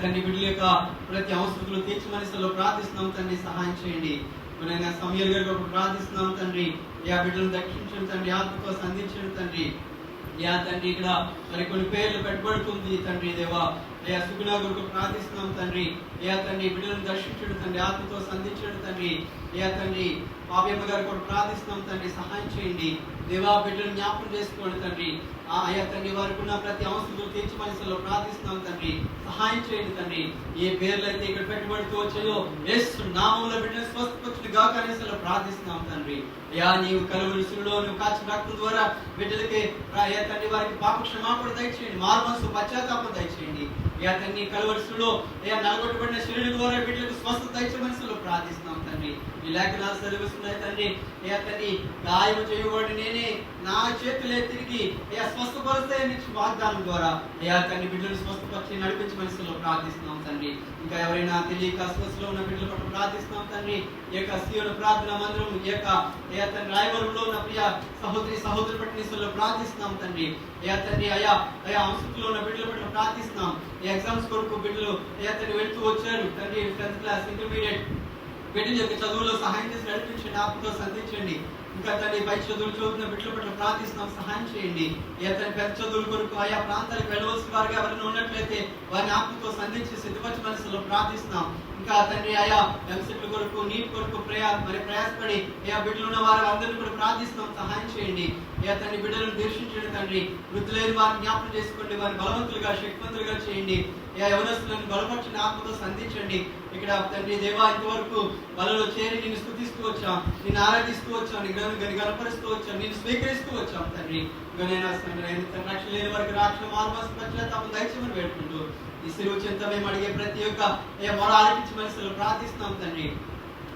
తండ్రి బిడ్డల యొక్క ప్రతి అవసరతలు తీర్చి మనసులో ప్రార్థిస్తున్నాం తండ్రి. సహాయం చేయండి. సమీర్ గారి కొరకు ప్రార్థిస్తున్నాం తండ్రి. బిడ్డలను దక్షించండి తండ్రి, ఆత్మతో సంధించండి తండ్రి. తండ్రి ఇక్కడ మరి కొన్ని పేర్లు పెట్టబడుతుంది తండ్రి దేవా. సుగుణ కొరకు ప్రార్థిస్తున్నాం తండ్రి. తండ్రి బిడ్డలను దర్శించండి తండ్రి, ఆత్మతో సంధించండి తండ్రి. తండ్రి పాపమ్మ గారి కొరకు ప్రార్థిస్తున్నాం తండ్రి. సహాయం చేయండి దేవా. బిడ్డలను జ్ఞాపకం చేసుకోండి తండ్రి. తండ్రి వారికి ఉన్న ప్రతి అవసరం తీర్చి మనసులో ప్రార్థిస్తున్నాం తండ్రి. సహాయం చేయండి తండ్రి. ఏ పేర్లు అయితే ఇక్కడ పెట్టుబడుతూ వచ్చాయో యేసు నామములో బిడ్డను స్వస్థపరచును గాక అనేసి ప్రార్థిస్తున్నాం తండ్రి. నీవు కలువరి శిలువలో నువ్వు కాచిన రక్తం ద్వారా బిడ్డలకి తండ్రి వారికి పాప క్షమాపణ దయచేయండి, మారు మనసు పశ్చాత్తాపం దయచేయండి. తండ్రి కలువరి శిలువలో నలగొట్టబడిన శరీరం ద్వారా బిడ్డలకు స్వస్థత దయచేయమని ప్రార్థిస్తున్నాం తండ్రి. ఈ లేఖనాలు చదివిస్తున్నాయి తండ్రి. తండ్రి గాయం చేయబడి నేనే నా చేతులే తిరిగి స్వస్థపరుస్తాయని వాగ్దానం ద్వారా తండ్రి బిడ్డలను స్వస్థపరిచి నడిపించి మనసులో ప్రార్థిస్తున్నాం తండ్రి. ఇంకా ఎవరైనా తెలియక స్వస్థలో ఉన్న బిడ్డల పట్ల ప్రార్థిస్తున్నాం తండ్రి. ఈ యొక్క సియోను ప్రార్థన మందిరం ఈ యొక్క తండ్రి రాయవరంలో ఉన్న ప్రియ సహోదరి పట్ల నిసులో ప్రార్థిస్తున్నాం తండ్రి. తండ్రి ఆయా అంశంలో ఉన్న బిడ్డల పట్ల ప్రార్థిస్తున్నాం. ఎగ్జామ్స్ కొరకు బిడ్డలు తండ్రి వెళ్తూ వచ్చారు తండ్రి. 10th క్లాస్ ఇంటర్మీడియట్ బిడ్డల యొక్క చదువులో సహాయం చేసి నడిపించండి, ఆత్మతో సంధించండి. ఇంకా తండ్రి పై చదువులు చదువుతున్న బిడ్డల పట్ల ప్రార్థిస్తున్నాం, సహాయం చేయండి. తండ్రి పెద్ద చదువుల కొరకు ఆయా ప్రాంతాలకు వెళ్ళవలసిన వారిగా ఎవరైనా ఉన్నట్లయితే వారిని ఆత్మతో సంధించి సిద్ధపరిచి మనసులో ప్రార్థిస్తున్నాం. ఇంకా తండ్రి ఆయా ఎంసెట్ల కొరకు నీట్ కొరకు ప్రయాసపడి బిడ్డలు ఉన్న వారు అందరినీ కూడా ప్రార్థిస్తున్నాం, సహాయం చేయండి. తండ్రి బిడ్డలను దర్శించండి తండ్రి. వృద్ధులైన వారిని జ్ఞాపకం చేసుకోండి, వారిని బలవంతులుగా శక్తివంతులుగా చేయండి. యవనస్తులను బలపరచండి, ఆత్మతో సంధించండి. ఇక్కడ తండ్రి దేవా ఇంతవరకు బలలో చేరి నిన్ను స్తుతిస్తూ వచ్చాం, నిన్ను ఆరాధిస్తూ వచ్చాం, నీ గణపరుస్తూ వచ్చాం, నిన్ను స్వీకరిస్తూ వచ్చాం తండ్రి. రక్షణ లేని వారికి రక్షణ మార్మాసం పశ్చాత్తాపం దయచేయమని వేడుకుంటూ ఈ శిలువ చెంత మేము అడిగే ప్రతి ఒక్క మొర ఆలకించి మనసులో ప్రార్థిస్తున్నాం తండ్రి.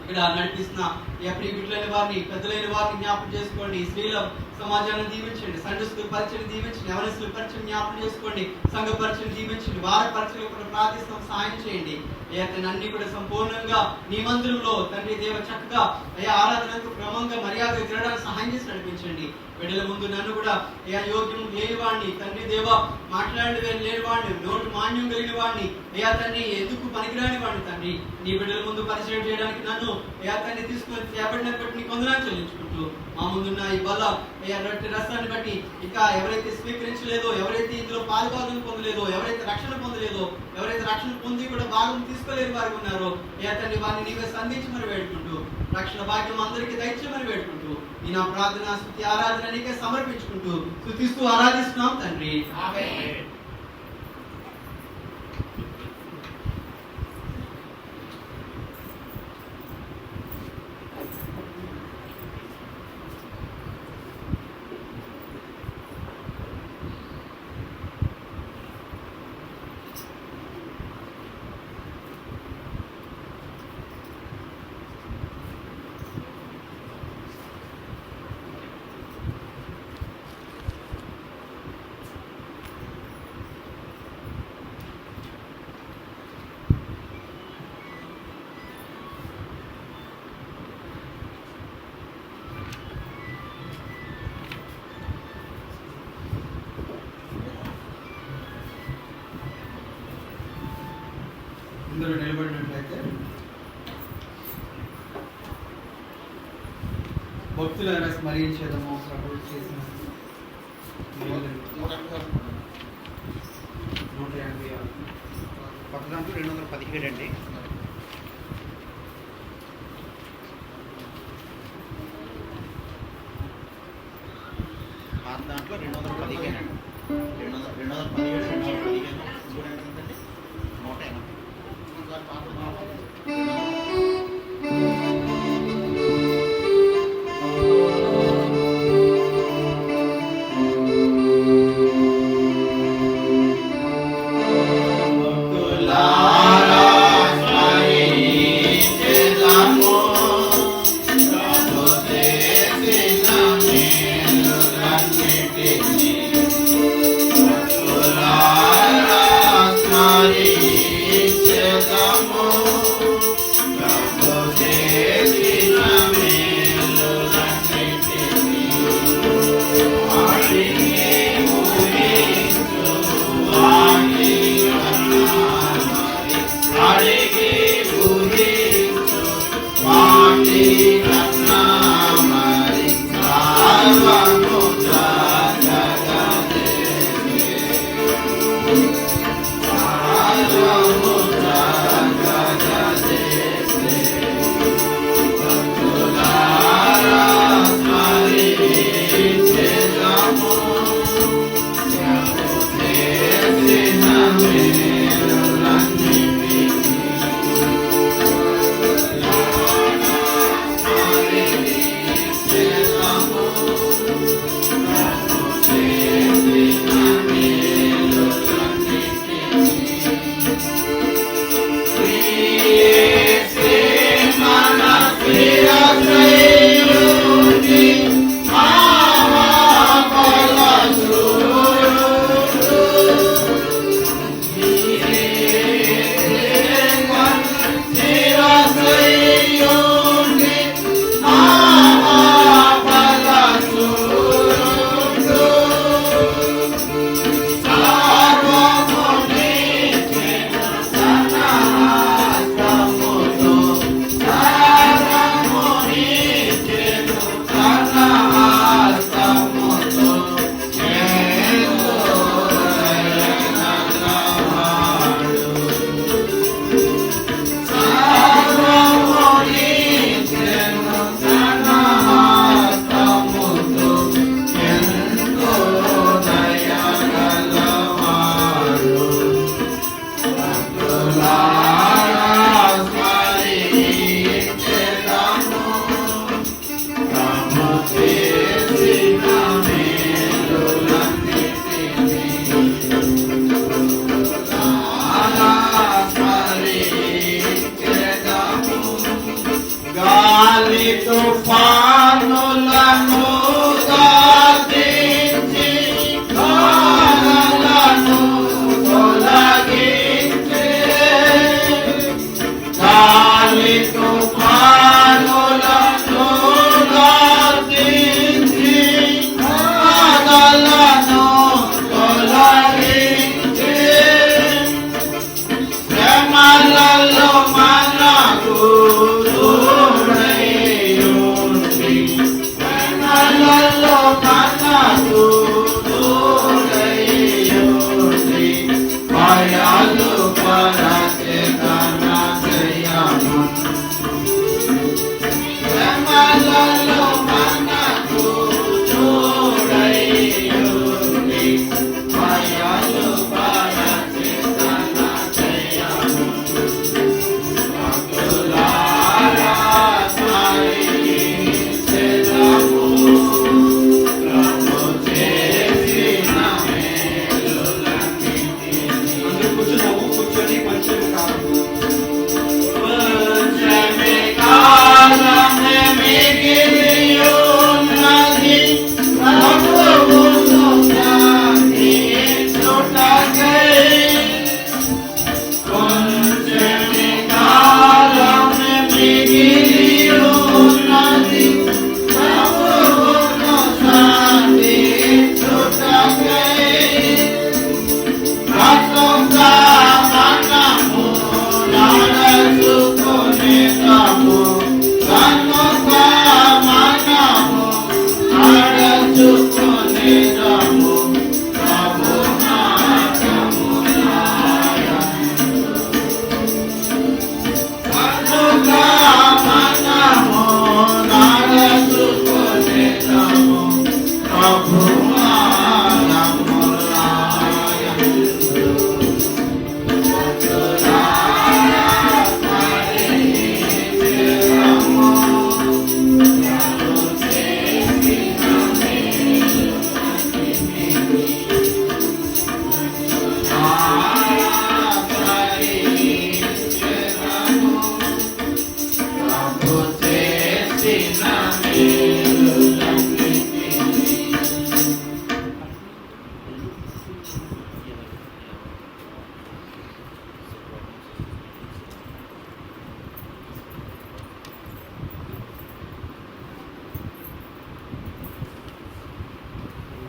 ఇక్కడ నడిపిస్తున్న ఎప్పుడు బిడ్డలైన వారిని, పెద్దలైన వారిని జ్ఞాపకం చేసుకోండి. స్త్రీల సమాజాన్ని దీవించండి, సండే స్కూల్ పరిచయం దీవించండి, యవనస్తుల పరిచయం జ్ఞాపకం చేసుకోండి, సంఘ పరిచయం దీవించండి, వారి పరిచయం కూడా ప్రార్థిస్తాం, సహాయం చేయండి. అయ్యా తండ్రి అన్ని కూడా సంపూర్ణంగా నీ మందిరంలో తండ్రి దేవ చక్కగా అయ్యా ఆరాధనకు క్రమంగా మర్యాద తిరగడానికి సహాయం చేసి నడిపించండి. బిడ్డల ముందు నన్ను కూడా అయ్యా యోగ్యం లేని వాడిని, తండ్రి దేవ మాట్లాడే లేని వాడిని, నోటు మాన్యం కలిగిన వాడిని, అయ్యా తండ్రి ఎందుకు పనికిరాని వాడిని తండ్రి నీ బిడ్డల ముందు పరిచయం చేయడానికి నన్ను అయ్యా తండ్రి తీసుకొని చేపడినట్టు బట్టి నీ కొందనాలు చెల్లించుకుంటూ మా ముందున్న ఈ బల అయ్యా రసాన్ని బట్టి ఇంకా ఎవరైతే స్వీకరించలేదో, ఎవరైతే ఇందులో పాలుభాగం పొందలేదో, ఎవరైతే రక్షణ పొందలేదో, ఎవరైతే రక్షణ పొంది కూడా భాగం తీసుకోలేని వారికి ఉన్నారో అయ్యా తండ్రి వారిని నీవే సంధించమని వేడుకుంటూ రక్షణ భాగ్యం అందరికీ దయచేయమని వేడుకుంటూ ఈ నా ప్రార్థన స్తుతి ఆరాధన నీకే సమర్పించుకుంటూ స్తుతిస్తూ ఆరాధిస్తున్నాం తండ్రి. ఆమేన్. అందరూ నిలబడినట్లయితే భక్తులారా స్మరించేదము ప్రభువు చేసిన 186 కొత్త దాంట్లో 217 అండి. పాత దాంట్లో 215 అండి. 217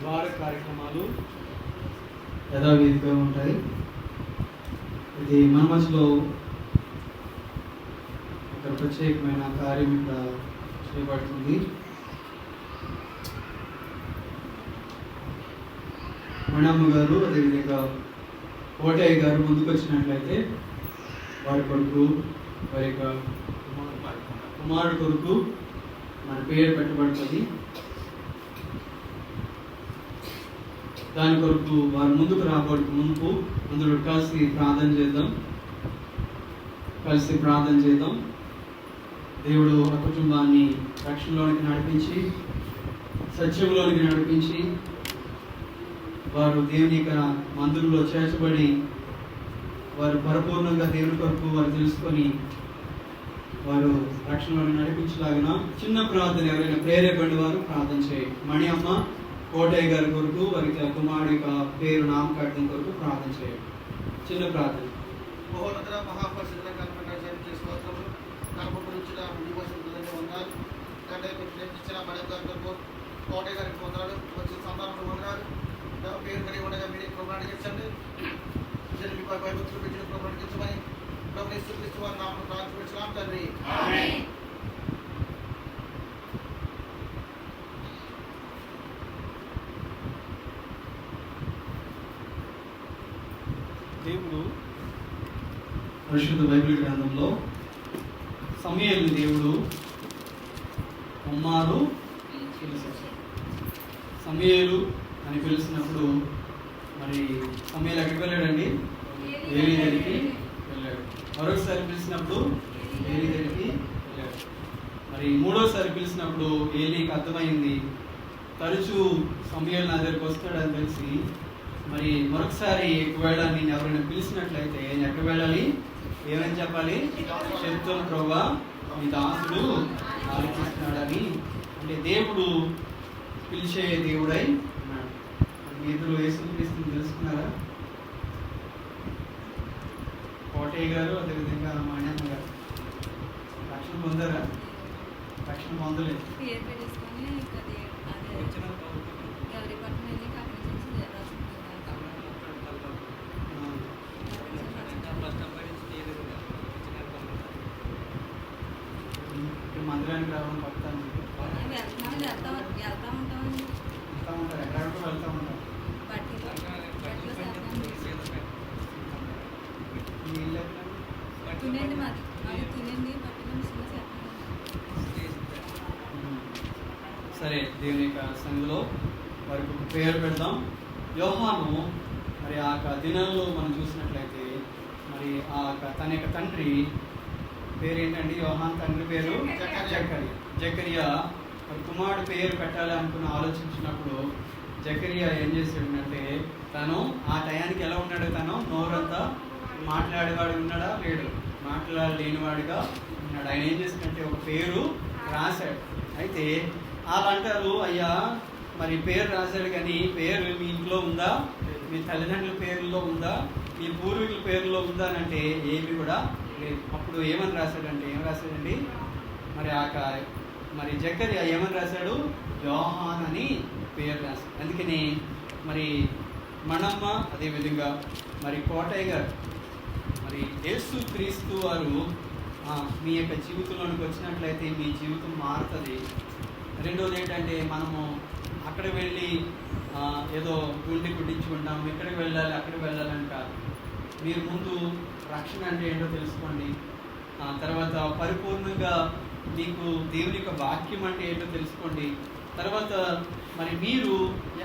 వార కార్యక్రమాలు యథావిధిగా ఉంటాయి. ఇది మన మధ్యలో ఒక ప్రత్యేకమైన కార్యం ఇక్కడ చేయబడుతుంది. మణమ్మ గారు అదేవిధంగా కోటయ్య గారు ముందుకు వచ్చినట్లయితే వారి కొడుకు వారి యొక్క కుమారుడు కొడుకు మన పేరు పెట్టబడుతుంది. దాని కొరకు వారు ముందుకు రాబోయే ముందు అందరూ కలిసి ప్రార్థన చేద్దాం. దేవుడు ఆ కుటుంబాన్ని రక్షణలోనికి నడిపించి సత్యంలోనికి నడిపించి వారు దేవుని యొక్క మందిరంలో చేర్చబడి వారు పరిపూర్ణంగా దేవుని కొరకు వారు తెలుసుకొని వారు రక్షణలోని నడిపించలాగిన చిన్న ప్రార్థన ఎవరైనా ప్రేరేపడి వారు ప్రార్థన చేయండి. మణి అమ్మ కోటయ్య గారి కొరకు వారి కుమారుడి యొక్క పేరు నామకరణం కొరకు ప్రార్థన చేయండి. చిన్న ప్రార్థన. మహోన్నత మహాపరిశుద్ధ కల్పన స్తోత్రములు కర్మ గురించి వందనాలు. తండ్రి ప్రేమించిన మణి గారి కొరకు కోటయ్య గారికి వందనాలు. వచ్చిన సంతానంలో వందనాలు. పేరు కలిగి ఉండగా మీరు ప్రోగ్రాండించండి. భయభక్తులు పెట్టిన ప్రోగ్రాండించమని ప్రభుత్వ వారి నామను ప్రార్థించున్నాం తండ్రి. దేవుడు పరిశుద్ధ బైబిల్ గ్రంథంలో సమూయేలుని దేవుడు కుమారు సమూయేలు అని పిలిచినప్పుడు మరి సమూయేలు ఎక్కడికి వెళ్ళాడండి? ఏలీ దగ్గరికి వెళ్ళాడు. మరొకసారి పిలిచినప్పుడు ఏలీ దగ్గరికి వెళ్ళాడు. మరి మూడోసారి పిలిచినప్పుడు ఏలీకి అర్థమైంది తరచూ సమూయేలు నా దగ్గరికి వస్తాడని తెలిసి మరి మరొకసారి ఒకవేళ నేను ఎవరైనా పిలిచినట్లయితే నేను ఎక్కడ వెళ్ళాలి? ఏమని చెప్పాలి? చెప్తాం ప్రభువా మీ దాసుడు ఆలోచిస్తున్నాడని. అంటే దేవుడు పిలిచే దేవుడై ఉన్నాడు. మీతో యేసుక్రీస్తుని తెలుసుకున్నారా? కోటయ్య గారు అదేవిధంగా మాణ్యమ్మ గారు రక్షణ పొందారా? రక్షణ పొందలేదు. మందిరానికి రావడం పడతాను. సన్నిధిలో వారికి ఒక పేరు పెడదాం. యోహాను మరి ఆ దినంలో మనం చూసినట్లయితే మరి తన యొక్క తండ్రి పేరు ఏంటండి? యోహాన్ తండ్రి పేరు జకరియా. మరి కుమారుడు పేరు పెట్టాలి అనుకుని ఆలోచించినప్పుడు జకరియా ఏం చేశాడంటే, తను ఆ టయానికి ఎలా ఉన్నాడు? తను నోరంతా మాట్లాడేవాడు ఉన్నాడా? లేడు. మాట్లాడలేనివాడుగా ఉన్నాడు. ఆయన ఏం చేశాడంటే ఒక పేరు రాశాడు. అయితే వాళ్ళు అంటారు, అయ్యా మరి పేరు రాశాడు కానీ పేరు మీ ఇంట్లో ఉందా? మీ తల్లిదండ్రుల పేరులో ఉందా? మీ పూర్వీకుల పేరులో ఉందా అని అంటే ఏమి కూడా లేదు. అప్పుడు ఏమని రాశాడంటే, ఏం రాశాడండి? మరి జకరియా ఏమని రాశాడు? యోహాన్ అని పేరు రాశాడు. అందుకని మరి మనమ్మ, అదేవిధంగా మరి కోటయ్య గారు, మరి యేసు క్రీస్తు వారు మీ యొక్క జీవితంలోనికి వచ్చినట్లయితే మీ జీవితం మారుతుంది. రెండోది ఏంటంటే, మనము అక్కడ వెళ్ళి ఏదో గుండె కుట్టించుకుంటాం, ఎక్కడికి వెళ్ళాలి అక్కడికి వెళ్ళాలని కాదు. మీరు ముందు రక్షణ అంటే ఏంటో తెలుసుకోండి. తర్వాత పరిపూర్ణంగా మీకు దేవుని యొక్క వాక్యం అంటే ఏంటో తెలుసుకోండి. తర్వాత మరి మీరు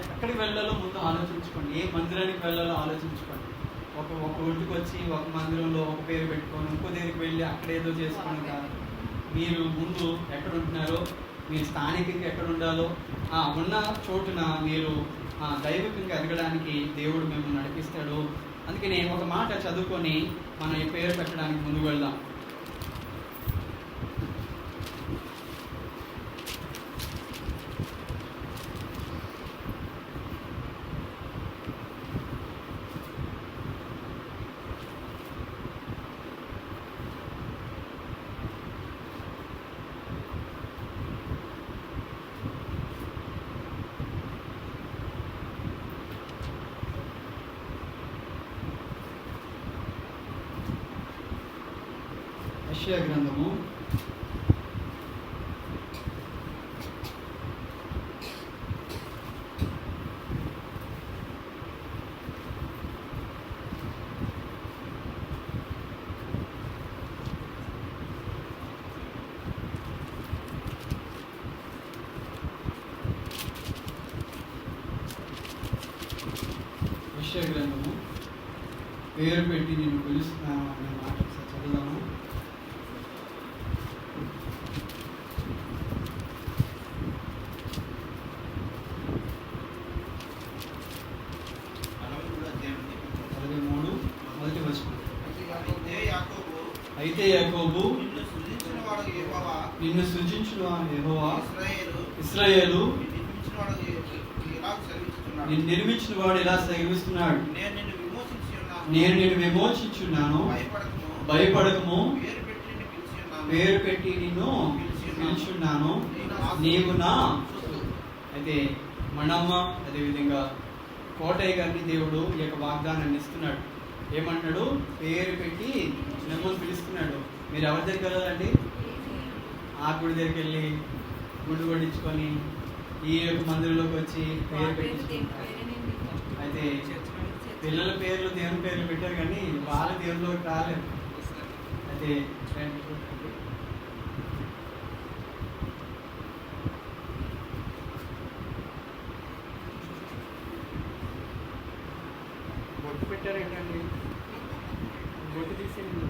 ఎక్కడికి వెళ్ళాలో ముందు ఆలోచించుకోండి. ఏ మందిరానికి వెళ్ళాలో ఆలోచించుకోండి. ఒక ఊరికి వచ్చి ఒక మందిరంలో ఒక పేరు పెట్టుకొని ఇంకో దగ్గరికి వెళ్ళి అక్కడ ఏదో చేసుకోండి కాదు. మీరు ముందు ఎక్కడ ఉంటున్నారో, మీరు స్థానికంగా ఎక్కడ ఉండాలో ఉన్న చోటున మీరు దైవికంగా ఎదగడానికి దేవుడు మిమ్మల్ని నడిపిస్తాడు. అందుకని ఒక మాట చదువుకొని మనం ఈ పేరు పెట్టడానికి ముందుకు వెళ్దాం. యెషయా గ్రంథము 7 పేరు పెట్టి నేను పిలుస్తున్నాను అనే మాట చదువుదాము. అయితే యాకోబు నిన్ను సృజించిన యెహోవా ఇశ్రాయేలు నిన్ను నిర్మించిన వాడు ఇలా సెలవిస్తున్నాడు, నేను నిన్ను విమోచించున్నాను, భయపడకము, పేరు పెట్టి నిన్ను పిలుచున్నాను, నీవు నా. అయితే మనమ్మ అదేవిధంగా కోటయ్య గారిని దేవుడు ఈ యొక్క వాగ్దానాన్ని ఇస్తున్నాడు. ఏమన్నాడు? పేరు పెట్టి మిమ్మల్ని పిలుస్తున్నాడు. మీరు ఎవరి దగ్గరికి వెళ్ళాలండి? ఆ గుడి దగ్గరికి వెళ్ళి గుడి కొట్టించుకొని ఈ యొక్క మందిరంలోకి వచ్చి పేరు పెట్టించుకుంటారు. అయితే పిల్లల పేర్లు దేవుని పేర్లు పెట్టారు కానీ వాళ్ళ దేవునిలోకి రాలేదు. అయితే బొట్టు పెట్టారు ఏంటండి? బొట్టు తీసేయండి.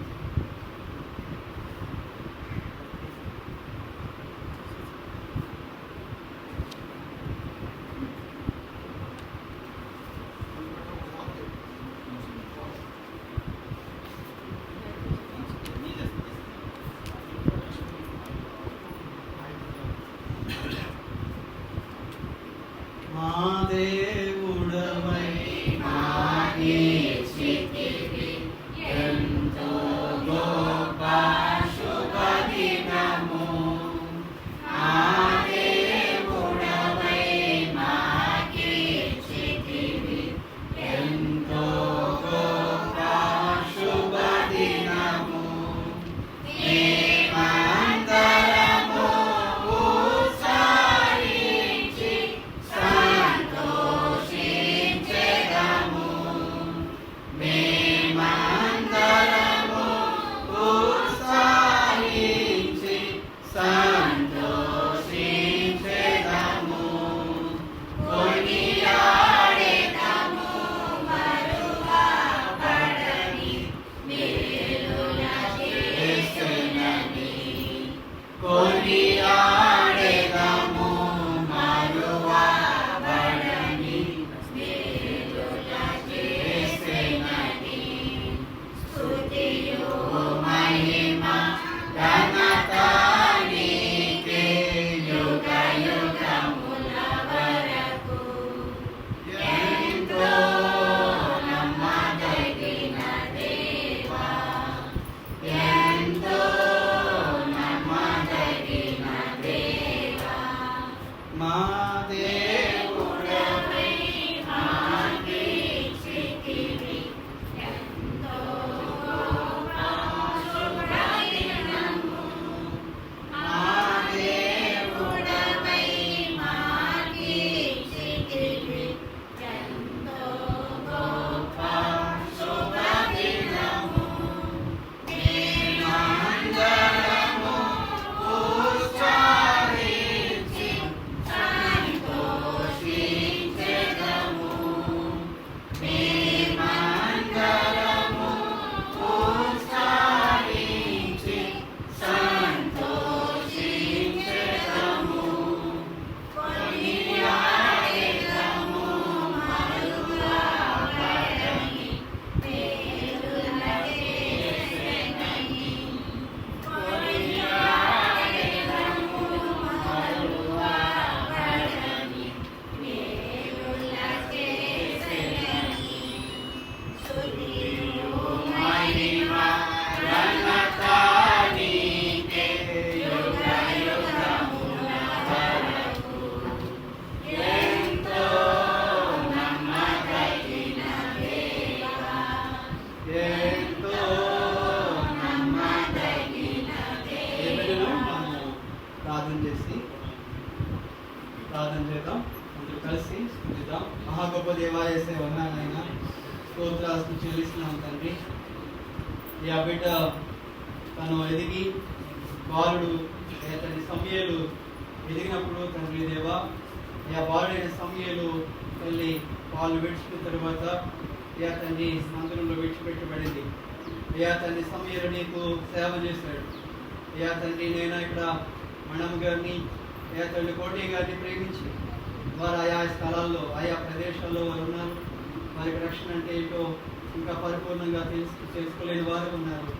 ప్రార్థన చేద్దాం, అందరూ కలిసి స్థుతిద్దాం. మహా గొప్ప దేవాయేసే వందనాలైనా స్తోత్రాలు చెల్లిస్తున్నాం తండ్రి. ఈ బిడ్డ తను ఎదిగి బాలుడు తండ్రి సమయలు ఎదిగినప్పుడు తండ్రి దేవా బాలుడైన సమయలు తల్లి వాళ్ళు విడిచిపోయిన తర్వాత తండ్రి మందిరంలో విడిచిపెట్టబడింది. తండ్రి సమయలు నీకు సేవ చేశాడు. తండ్రి నేను ఇక్కడ మణమ్మ గారిని తండ్రి కోటి గారిని ప్రేమించి వారు ఆయా స్థలాల్లో ఆయా ప్రదేశాల్లో వారు ఉన్నారు. వారికి రక్షణ అంటే ఏంటో ఇంకా పరిపూర్ణంగా చేసుకోలేని వారు ఉన్నారు.